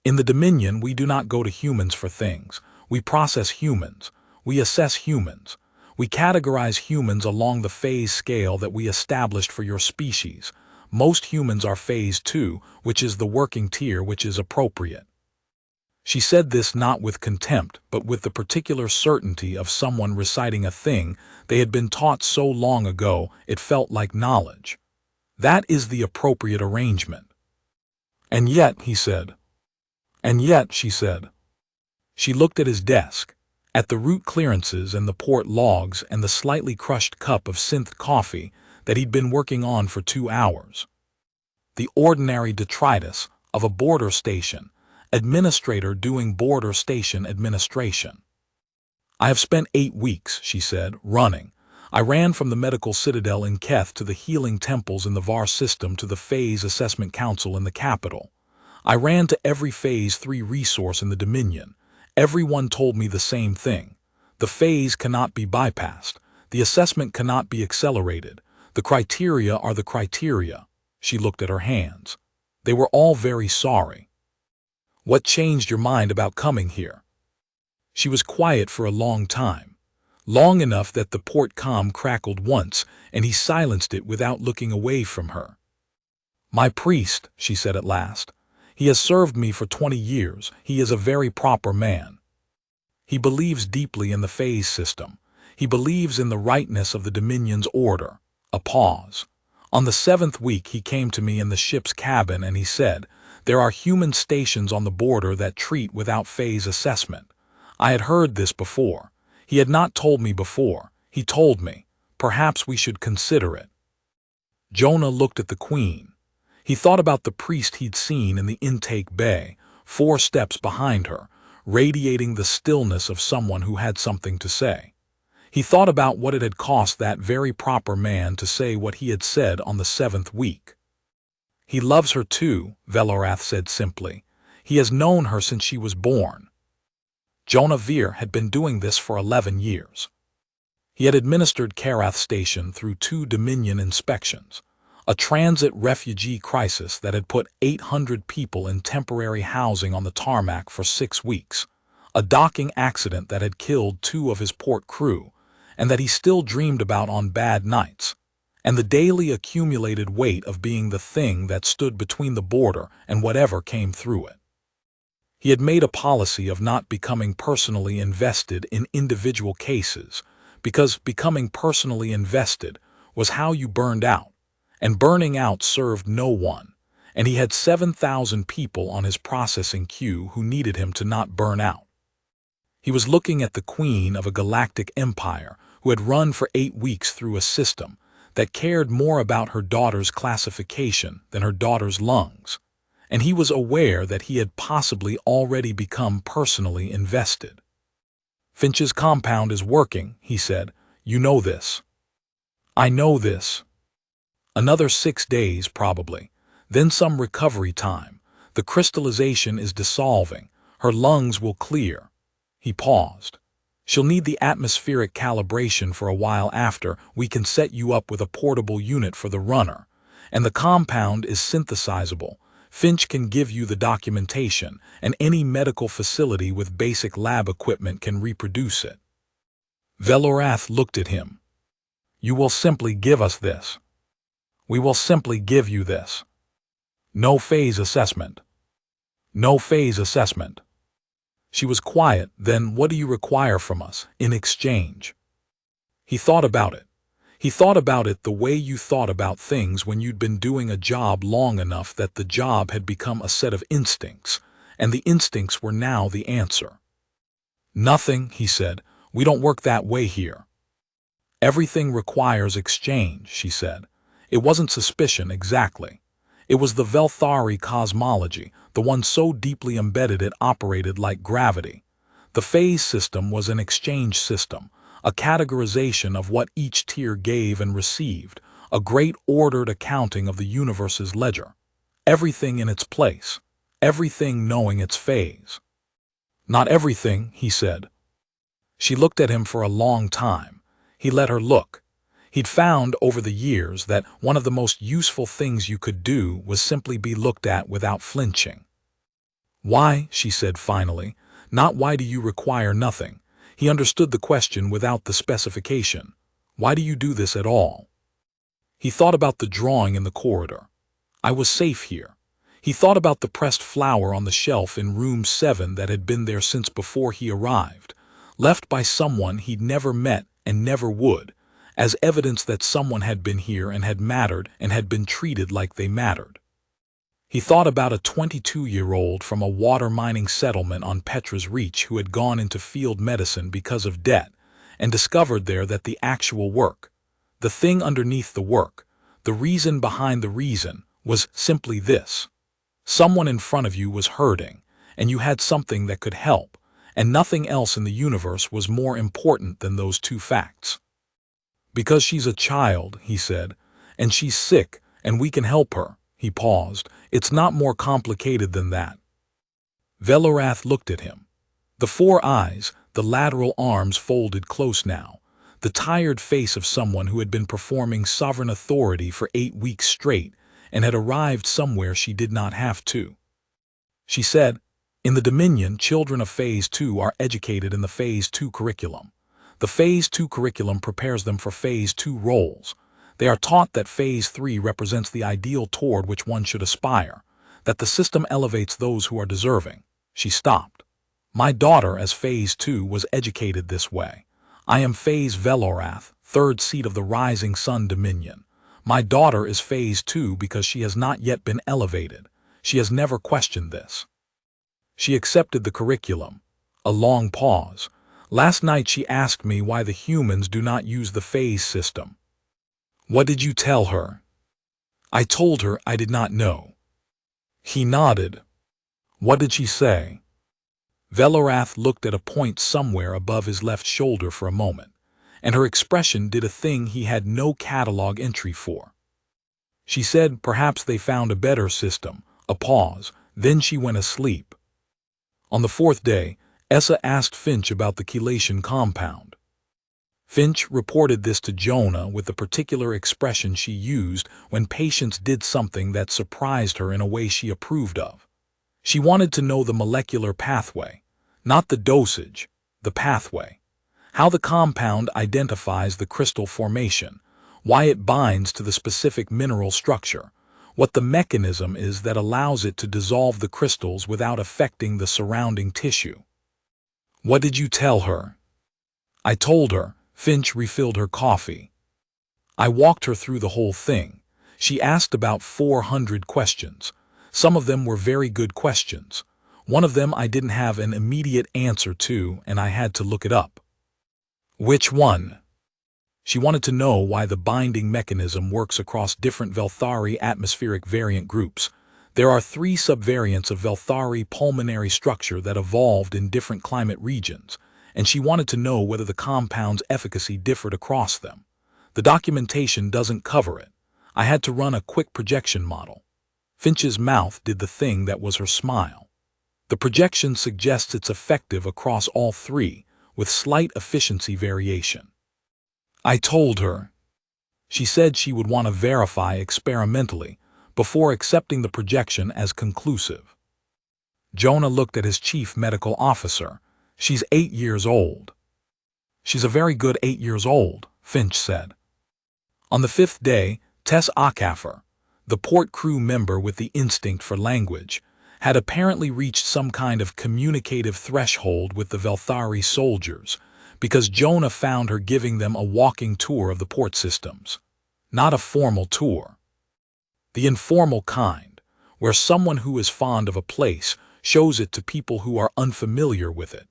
"In the Dominion, we do not go to humans for things. We process humans. We assess humans. We categorize humans along the phase scale that we established for your species. Most humans are Phase 2, which is the working tier which is appropriate." She said this not with contempt, but with the particular certainty of someone reciting a thing they had been taught so long ago it felt like knowledge. "That is the appropriate arrangement." "And yet," he said. "And yet," she said. She looked at his desk, at the route clearances and the port logs and the slightly crushed cup of synth coffee that he'd been working on for 2 hours. The ordinary detritus of a border station, administrator doing border station administration. "I have spent 8 weeks, she said, running. I ran from the medical citadel in Keth to the healing temples in the VAR system to the Phase Assessment Council in the capital. I ran to every Phase 3 resource in the Dominion. Everyone told me the same thing. The phase cannot be bypassed. The assessment cannot be accelerated. The criteria are the criteria." She looked at her hands. "They were all very sorry." "What changed your mind about coming here?" She was quiet for a long time, long enough that the port comm crackled once, and he silenced it without looking away from her. "My priest," she said at last. "He has served me for 20 years. He is a very proper man. He believes deeply in the phase system. He believes in the rightness of the Dominion's order." A pause. "On the 7th week he came to me in the ship's cabin and he said, 'There are human stations on the border that treat without phase assessment.' I had heard this before. He had not told me before. He told me, 'Perhaps we should consider it.'" Jonah looked at the Queen. He thought about the priest he'd seen in the intake bay, 4 steps behind her, radiating the stillness of someone who had something to say. He thought about what it had cost that very proper man to say what he had said on the 7th week. "He loves her too," Velorath said simply. "He has known her since she was born." Jonah Veer had been doing this for 11 years. He had administered Karath Station through 2 Dominion inspections, a transit refugee crisis that had put 800 people in temporary housing on the tarmac for 6 weeks, a docking accident that had killed 2 of his port crew, and that he still dreamed about on bad nights, and the daily accumulated weight of being the thing that stood between the border and whatever came through it. He had made a policy of not becoming personally invested in individual cases, because becoming personally invested was how you burned out, and burning out served no one, and he had 7,000 people on his processing queue who needed him to not burn out. He was looking at the queen of a galactic empire who had run for 8 weeks through a system that cared more about her daughter's classification than her daughter's lungs, and he was aware that he had possibly already become personally invested. "Finch's compound is working," he said. "You know this." "I know this." "Another 6 days, probably. Then some recovery time. The crystallization is dissolving. Her lungs will clear." He paused. "She'll need the atmospheric calibration for a while after. We can set you up with a portable unit for the runner. And the compound is synthesizable. Finch can give you the documentation, and any medical facility with basic lab equipment can reproduce it." Velorath looked at him. "You will simply give us this." "We will simply give you this. No phase assessment." "No phase assessment." She was quiet. "Then what do you require from us in exchange?" He thought about it. He thought about it the way you thought about things when you'd been doing a job long enough that the job had become a set of instincts, and the instincts were now the answer. "Nothing," he said. "We don't work that way here." "Everything requires exchange," she said. It wasn't suspicion exactly. It was the Velthari cosmology, the one so deeply embedded it operated like gravity. The phase system was an exchange system, a categorization of what each tier gave and received, a great ordered accounting of the universe's ledger. Everything in its place, everything knowing its phase. "Not everything," he said. She looked at him for a long time. He let her look. He'd found over the years that one of the most useful things you could do was simply be looked at without flinching. "Why?" she said finally. "Not why do you require nothing." He understood the question without the specification. "Why do you do this at all?" He thought about the drawing in the corridor. "I was safe here." He thought about the pressed flower on the shelf in room 7 that had been there since before he arrived, left by someone he'd never met and never would, as evidence that someone had been here and had mattered and had been treated like they mattered. He thought about a 22-year-old from a water mining settlement on Petra's Reach who had gone into field medicine because of debt and discovered there that the actual work, the thing underneath the work, the reason behind the reason, was simply this. Someone in front of you was hurting, and you had something that could help, and nothing else in the universe was more important than those 2 facts. "Because she's a child," he said, "and she's sick, and we can help her." He paused. "It's not more complicated than that." Velorath looked at him. The 4 eyes, the lateral arms folded close now, the tired face of someone who had been performing sovereign authority for 8 weeks straight and had arrived somewhere she did not have to. She said, In the Dominion, children of Phase 2 are educated in the Phase 2 curriculum. The Phase 2 curriculum prepares them for Phase 2 roles. They are taught that Phase 3 represents the ideal toward which one should aspire, that the system elevates those who are deserving. She stopped. My daughter, as Phase 2, was educated this way. I am Phase Velorath, third seat of the Rising Sun Dominion. My daughter is Phase 2 because she has not yet been elevated. She has never questioned this. She accepted the curriculum. A long pause. Last night she asked me why the humans do not use the phase system. What did you tell her? I told her I did not know. He nodded. What did she say? Velorath looked at a point somewhere above his left shoulder for a moment, and her expression did a thing he had no catalog entry for. She said perhaps they found a better system. A pause. Then she went asleep. On the fourth day, Essa asked Finch about the chelation compound. Finch reported this to Jonah with the particular expression she used when patients did something that surprised her in a way she approved of. She wanted to know the molecular pathway, not the dosage, the pathway. How the compound identifies the crystal formation, why it binds to the specific mineral structure, what the mechanism is that allows it to dissolve the crystals without affecting the surrounding tissue. What did you tell her? I told her. Finch refilled her coffee. I walked her through the whole thing. She asked about 400 questions. Some of them were very good questions. One of them I didn't have an immediate answer to, and I had to look it up. Which one? She wanted to know why the binding mechanism works across different Velthari atmospheric variant groups. There are 3 subvariants of Velthari pulmonary structure that evolved in different climate regions, and she wanted to know whether the compound's efficacy differed across them. The documentation doesn't cover it. I had to run a quick projection model. Finch's mouth did the thing that was her smile. The projection suggests it's effective across all 3, with slight efficiency variation. I told her. She said she would want to verify experimentally before accepting the projection as conclusive. Jonah looked at his chief medical officer. She's 8 years old. She's a very good 8 years old, Finch said. On the 5th day, Tess Akafer, the port crew member with the instinct for language, had apparently reached some kind of communicative threshold with the Velthari soldiers, because Jonah found her giving them a walking tour of the port systems. Not a formal tour. The informal kind, where someone who is fond of a place shows it to people who are unfamiliar with it,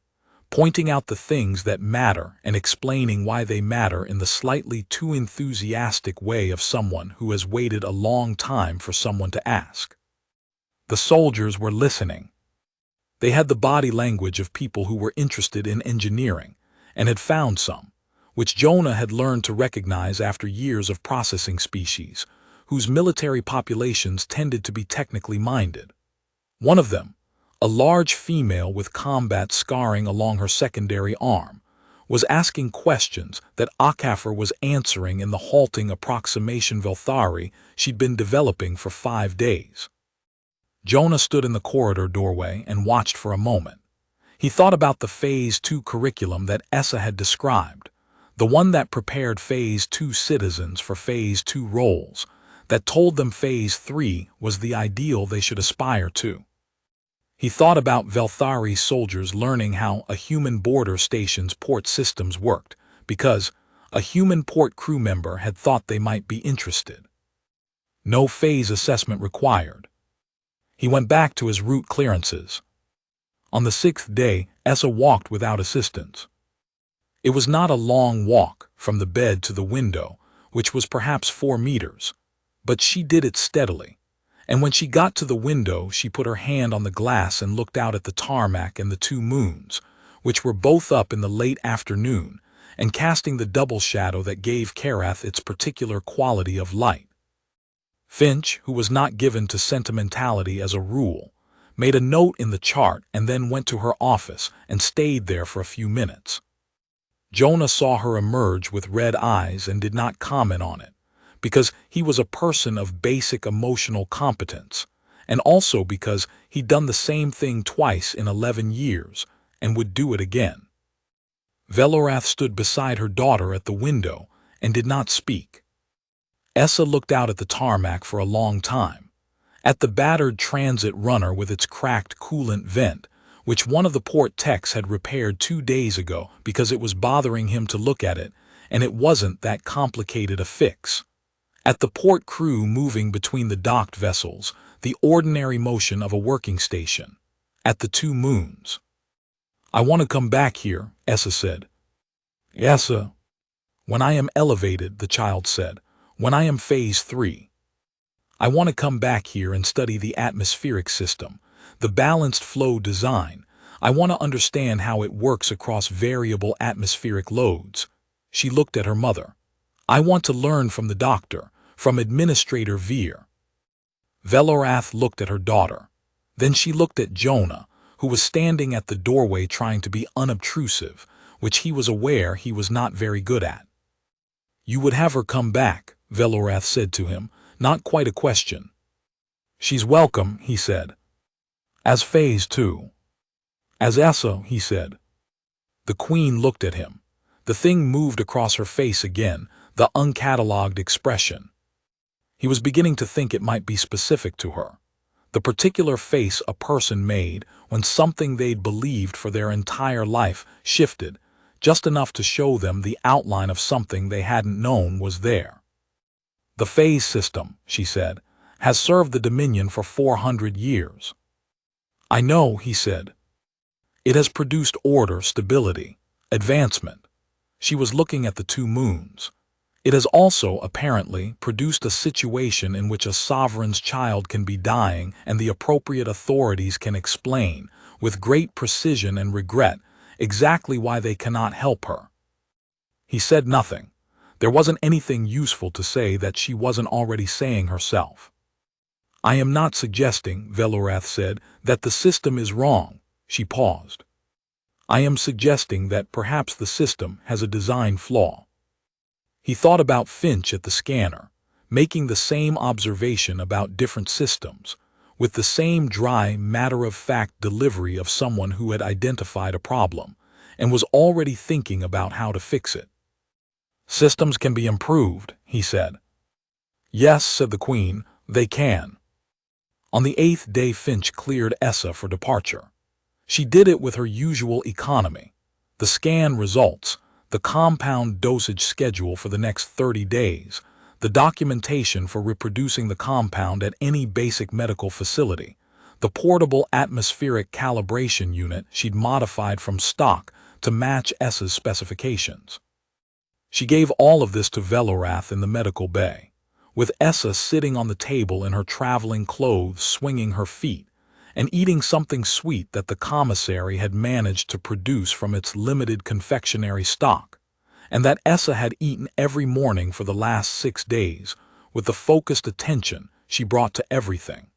pointing out the things that matter and explaining why they matter in the slightly too enthusiastic way of someone who has waited a long time for someone to ask. The soldiers were listening. They had the body language of people who were interested in engineering, and had found some, which Jonah had learned to recognize after years of processing species, whose military populations tended to be technically minded. One of them, a large female with combat scarring along her secondary arm, was asking questions that Akafer was answering in the halting approximation Velthari she'd been developing for 5 days. Jonah stood in the corridor doorway and watched for a moment. He thought about the Phase 2 curriculum that Essa had described, the one that prepared Phase 2 citizens for Phase 2 roles, that told them Phase 3 was the ideal they should aspire to. He thought about Velthari soldiers learning how a human border station's port systems worked, because a human port crew member had thought they might be interested. No phase assessment required. He went back to his route clearances. On the 6th day, Essa walked without assistance. It was not a long walk from the bed to the window, which was perhaps 4 meters, but she did it steadily, and when she got to the window she put her hand on the glass and looked out at the tarmac and the 2 moons, which were both up in the late afternoon and casting the double shadow that gave Karath its particular quality of light. Finch, who was not given to sentimentality as a rule, made a note in the chart and then went to her office and stayed there for a few minutes. Jonah saw her emerge with red eyes and did not comment on it, because he was a person of basic emotional competence, and also because he'd done the same thing twice in 11 years and would do it again. Velorath stood beside her daughter at the window and did not speak. Essa looked out at the tarmac for a long time, at the battered transit runner with its cracked coolant vent, which one of the port techs had repaired 2 days ago because it was bothering him to look at it, and it wasn't that complicated a fix. At the port crew moving between the docked vessels, the ordinary motion of a working station. At the 2 moons. "I want to come back here," Essa said. "Essa." "When I am elevated," the child said. "When I am phase 3. I want to come back here and study the atmospheric system, the balanced flow design. I want to understand how it works across variable atmospheric loads." She looked at her mother. "I want to learn from the doctor, from Administrator Veer." Velorath looked at her daughter. Then she looked at Jonah, who was standing at the doorway trying to be unobtrusive, which he was aware he was not very good at. "You would have her come back," Velorath said to him, not quite a question. "She's welcome," he said. "As phase 2. As Essa," he said. The Queen looked at him. The thing moved across her face again, the uncatalogued expression. He was beginning to think it might be specific to her. The particular face a person made when something they'd believed for their entire life shifted, just enough to show them the outline of something they hadn't known was there. "The phase system," she said, "has served the Dominion for 400 years. "I know," he said. "It has produced order, stability, advancement." She was looking at the 2 moons. "It has also, apparently, produced a situation in which a sovereign's child can be dying and the appropriate authorities can explain, with great precision and regret, exactly why they cannot help her." He said nothing. There wasn't anything useful to say that she wasn't already saying herself. "I am not suggesting," Velorath said, "that the system is wrong." She paused. "I am suggesting that perhaps the system has a design flaw." He thought about Finch at the scanner, making the same observation about different systems, with the same dry, matter-of-fact delivery of someone who had identified a problem, and was already thinking about how to fix it. "Systems can be improved," he said. "Yes," said the Queen, "they can." On the 8th day Finch cleared Essa for departure. She did it with her usual economy. The scan results, the compound dosage schedule for the next 30 days, the documentation for reproducing the compound at any basic medical facility, the portable atmospheric calibration unit she'd modified from stock to match Essa's specifications. She gave all of this to Velorath in the medical bay, with Essa sitting on the table in her traveling clothes swinging her feet, and eating something sweet that the commissary had managed to produce from its limited confectionery stock, and that Essa had eaten every morning for the last 6 days, with the focused attention she brought to everything.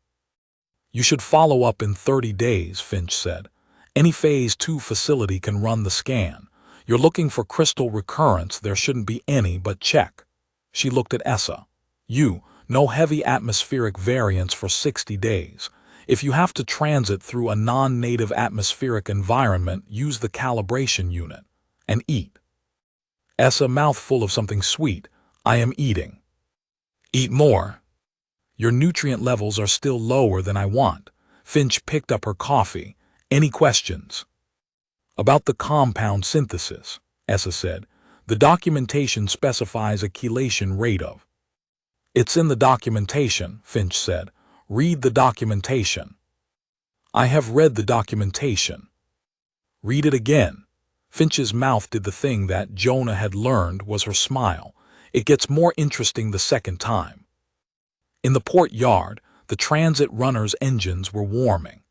"You should follow up in 30 days, Finch said. "Any phase 2 facility can run the scan. You're looking for crystal recurrence, there shouldn't be any but check." She looked at Essa. No heavy atmospheric variance for 60 days. If you have to transit through a non-native atmospheric environment, use the calibration unit. And eat." Essa, mouthful of something sweet. "I am eating." "Eat more." "Your nutrient levels are still lower than I want." Finch picked up her coffee. "Any questions?" "About the compound synthesis," Essa said. "The documentation specifies a chelation rate of—" "It's in the documentation," Finch said. "Read the documentation." "I have read the documentation." "Read it again." Finch's mouth did the thing that Jonah had learned was her smile. "It gets more interesting the second time." In the port yard, the transit runner's engines were warming.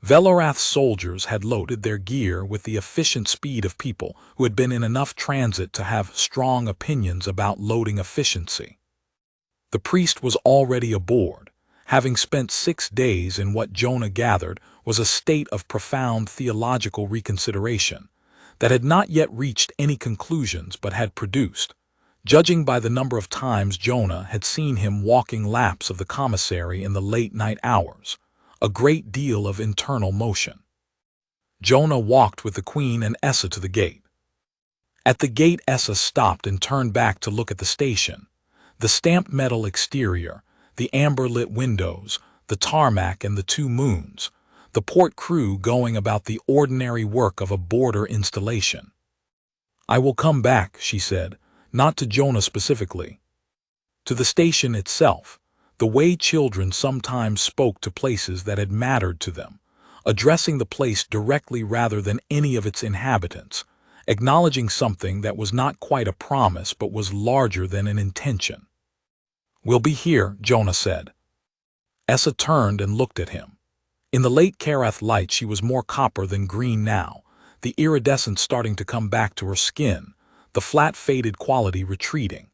Velorath's soldiers had loaded their gear with the efficient speed of people who had been in enough transit to have strong opinions about loading efficiency. The priest was already aboard, having spent 6 days in what Jonah gathered was a state of profound theological reconsideration that had not yet reached any conclusions but had produced, Judging by the number of times Jonah had seen him walking laps of the commissary in the late-night hours, a great deal of internal motion. Jonah walked with the Queen and Essa to the gate. At the gate, Essa stopped and turned back to look at the station. The stamped metal exterior, the amber-lit windows, the tarmac and the two moons, the port crew going about the ordinary work of a border installation. "I will come back," she said, not to Jonah specifically. To the station itself, the way children sometimes spoke to places that had mattered to them, addressing the place directly rather than any of its inhabitants, acknowledging something that was not quite a promise but was larger than an intention. "We'll be here," Jonah said. Essa turned and looked at him. In the late Karath light she was more copper than green now, the iridescence starting to come back to her skin, the flat faded quality retreating.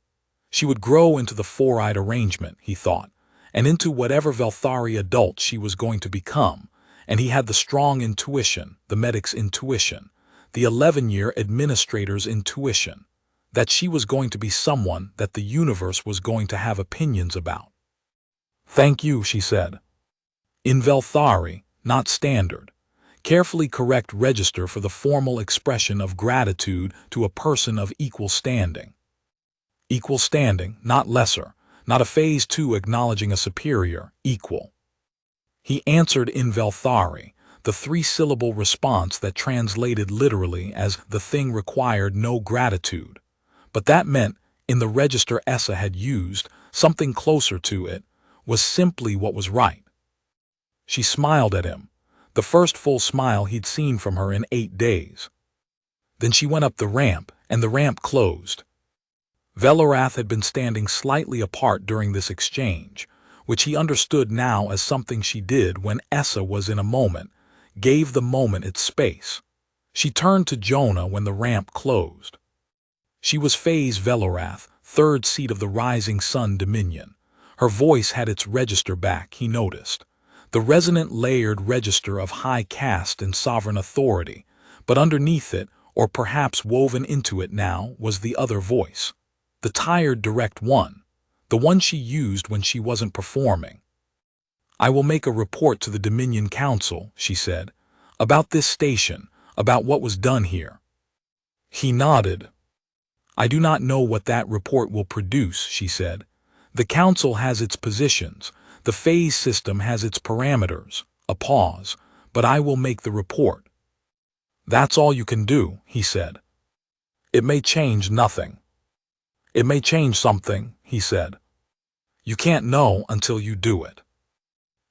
She would grow into the four-eyed arrangement, he thought, and into whatever Velthari adult she was going to become, and he had the strong intuition, the medic's intuition, the 11-year administrator's intuition, that she was going to be someone that the universe was going to have opinions about. "Thank you," she said. In Velthari, not standard, carefully correct register for the formal expression of gratitude to a person of equal standing. Equal standing, not lesser, not a phase 2 acknowledging a superior, equal. He answered in Velthari, the three-syllable response that translated literally as "the thing required no gratitude," but that meant, in the register Essa had used, something closer to it, was simply what was right. She smiled at him, the first full smile he'd seen from her in 8 days. Then she went up the ramp, and the ramp closed. Velorath had been standing slightly apart during this exchange, which he understood now as something she did when Essa was in a moment, gave the moment its space. She turned to Jonah when the ramp closed. She was Phase Velorath, third seat of the Rising Sun Dominion. Her voice had its register back, he noticed. The resonant layered register of high caste and sovereign authority, but underneath it, or perhaps woven into it now, was the other voice. The tired direct one. The one she used when she wasn't performing. "I will make a report to the Dominion Council," she said, "about this station, about what was done here." He nodded. "I do not know what that report will produce," she said. "The Council has its positions, the phase system has its parameters," a pause, "but I will make the report." "That's all you can do," he said. "It may change nothing." "It may change something," he said. "You can't know until you do it."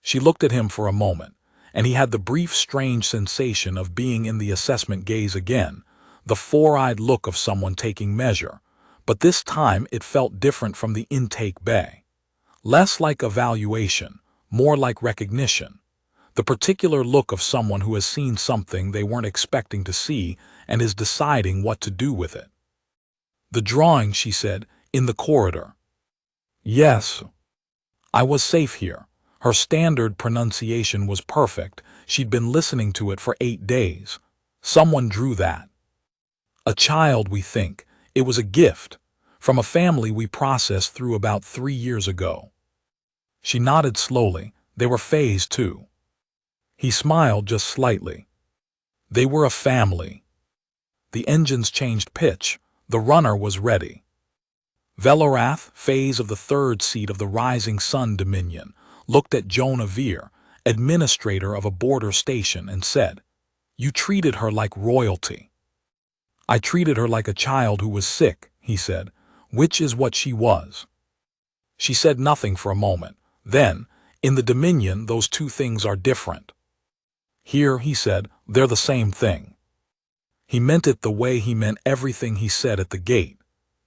She looked at him for a moment, and he had the brief strange sensation of being in the assessment gaze again, the four-eyed look of someone taking measure, but this time it felt different from the intake bay. Less like evaluation, more like recognition. The particular look of someone who has seen something they weren't expecting to see and is deciding what to do with it. "The drawing," she said, "in the corridor." "Yes. I was safe here." Her standard pronunciation was perfect. She'd been listening to it for 8 days. "Someone drew that. A child, we think. It was a gift. From a family we processed through about 3 years ago." She nodded slowly. "They were Phase 2. He smiled just slightly. "They were a family." The engines changed pitch. The runner was ready. Velorath, Phase of the third seat of the Rising Sun Dominion, looked at Jonah Veer, administrator of a border station, and said, "You treated her like royalty." "I treated her like a child who was sick," he said, "which is what she was." She said nothing for a moment. Then, "In the Dominion, those two things are different." "Here," he said, "they're the same thing." He meant it the way he meant everything he said at the gate,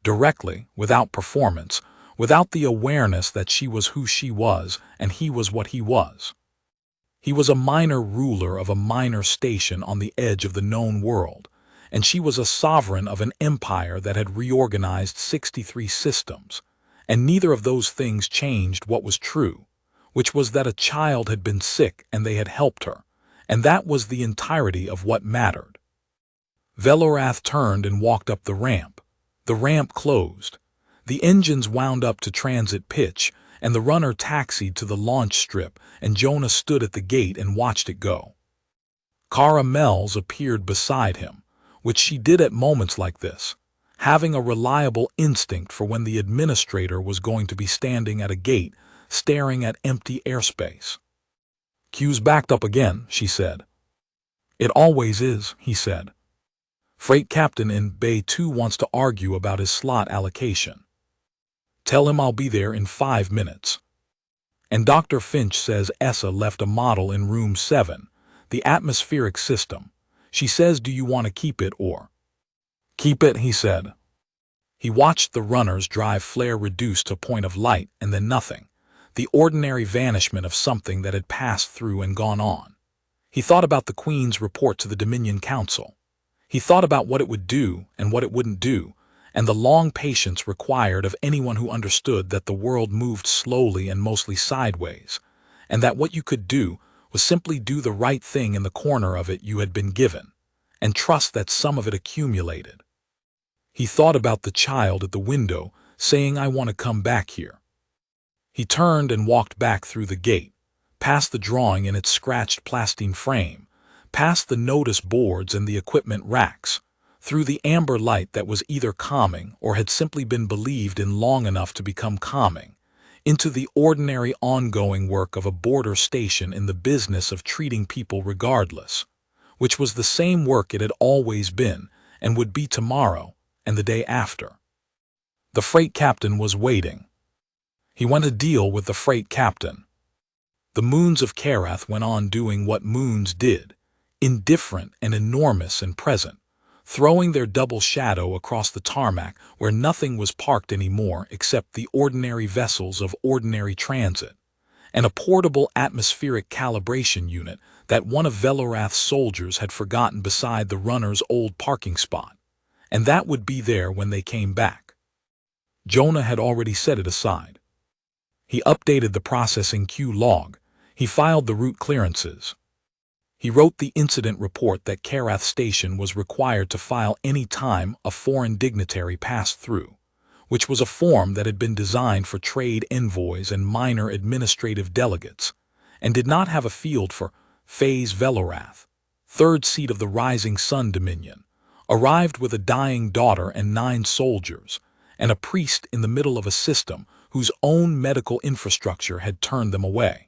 directly, without performance, without the awareness that she was who she was and he was what he was. He was a minor ruler of a minor station on the edge of the known world, and she was a sovereign of an empire that had reorganized 63 systems, and neither of those things changed what was true, which was that a child had been sick and they had helped her, and that was the entirety of what mattered. Velorath turned and walked up the ramp. The ramp closed. The engines wound up to transit pitch, and the runner taxied to the launch strip, and Jonah stood at the gate and watched it go. Cara Mells appeared beside him, which she did at moments like this, having a reliable instinct for when the administrator was going to be standing at a gate, staring at empty airspace. "Queue's backed up again," she said. "It always is," he said. "Freight captain in Bay 2 wants to argue about his slot allocation. Tell him I'll be there in 5 minutes. And Dr. Finch says Essa left a model in room 7, the atmospheric system. She says, do you want to keep it or?" "Keep it," he said. He watched the runner's drive flare reduce to a point of light and then nothing, the ordinary vanishment of something that had passed through and gone on. He thought about the Queen's report to the Dominion Council. He thought about what it would do and what it wouldn't do, and the long patience required of anyone who understood that the world moved slowly and mostly sideways, and that what you could do was simply do the right thing in the corner of it you had been given, and trust that some of it accumulated. He thought about the child at the window saying, "I want to come back here." He turned and walked back through the gate, past the drawing in its scratched plastine frame, past the notice boards and the equipment racks, through the amber light that was either calming or had simply been believed in long enough to become calming, into the ordinary ongoing work of a border station in the business of treating people regardless, which was the same work it had always been and would be tomorrow and the day after. The freight captain was waiting. He went to deal with the freight captain. The moons of Karath went on doing what moons did, indifferent and enormous and present, throwing their double shadow across the tarmac where nothing was parked anymore except the ordinary vessels of ordinary transit, and a portable atmospheric calibration unit that one of Velorath's soldiers had forgotten beside the runner's old parking spot, and that would be there when they came back. Jonah had already set it aside. He updated the processing queue log. He filed the route clearances. He wrote the incident report that Karath Station was required to file any time a foreign dignitary passed through, which was a form that had been designed for trade envoys and minor administrative delegates, and did not have a field for Phase Velorath, third seat of the Rising Sun Dominion, arrived with a dying daughter and 9 soldiers, and a priest in the middle of a system whose own medical infrastructure had turned them away.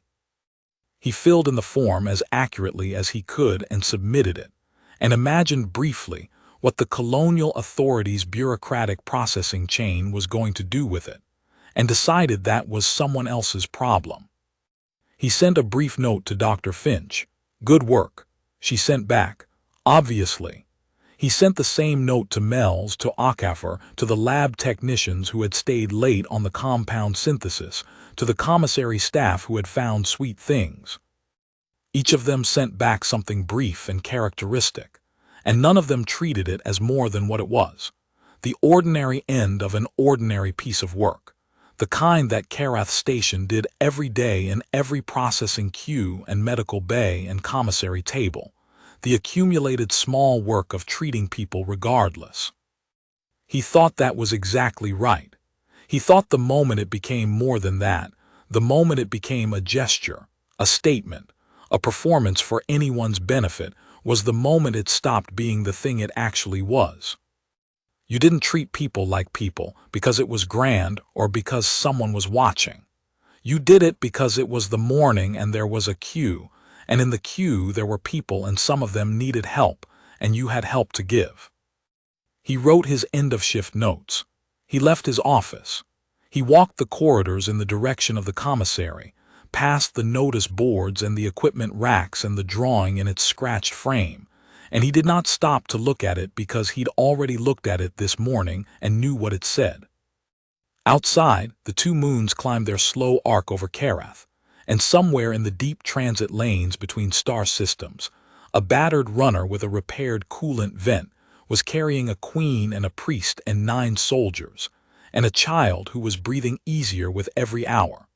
He filled in the form as accurately as he could and submitted it, and imagined briefly what the colonial authorities' bureaucratic processing chain was going to do with it, and decided that was someone else's problem. He sent a brief note to Dr. Finch. "Good work," she sent back, "obviously." He sent the same note to Mells, to Okafor, to the lab technicians who had stayed late on the compound synthesis, to the commissary staff who had found sweet things. Each of them sent back something brief and characteristic, and none of them treated it as more than what it was, the ordinary end of an ordinary piece of work, the kind that Karath Station did every day in every processing queue and medical bay and commissary table, the accumulated small work of treating people regardless. He thought that was exactly right. He thought the moment it became more than that, the moment it became a gesture, a statement, a performance for anyone's benefit, was the moment it stopped being the thing it actually was. You didn't treat people like people because it was grand or because someone was watching. You did it because it was the morning and there was a queue, and in the queue there were people and some of them needed help, and you had help to give. He wrote his end-of-shift notes. He left his office. He walked the corridors in the direction of the commissary, past the notice boards and the equipment racks and the drawing in its scratched frame, and he did not stop to look at it because he'd already looked at it this morning and knew what it said. Outside, the 2 moons climbed their slow arc over Karath, and somewhere in the deep transit lanes between star systems, a battered runner with a repaired coolant vent was carrying a queen and a priest and 9 soldiers, and a child who was breathing easier with every hour,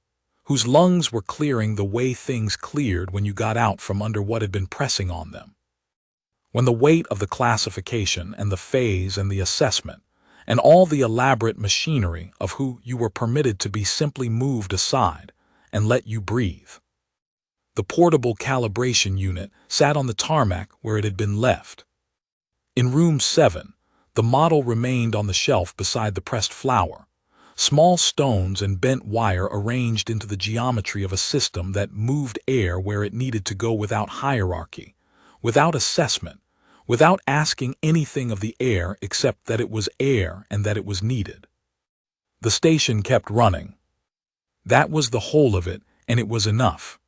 whose lungs were clearing the way things cleared when you got out from under what had been pressing on them. When the weight of the classification and the phase and the assessment, and all the elaborate machinery of who you were permitted to be simply moved aside and let you breathe. The portable calibration unit sat on the tarmac where it had been left. In room 7, the model remained on the shelf beside the pressed flower, small stones and bent wire arranged into the geometry of a system that moved air where it needed to go without hierarchy, without assessment, without asking anything of the air except that it was air and that it was needed. The station kept running. That was the whole of it, and it was enough.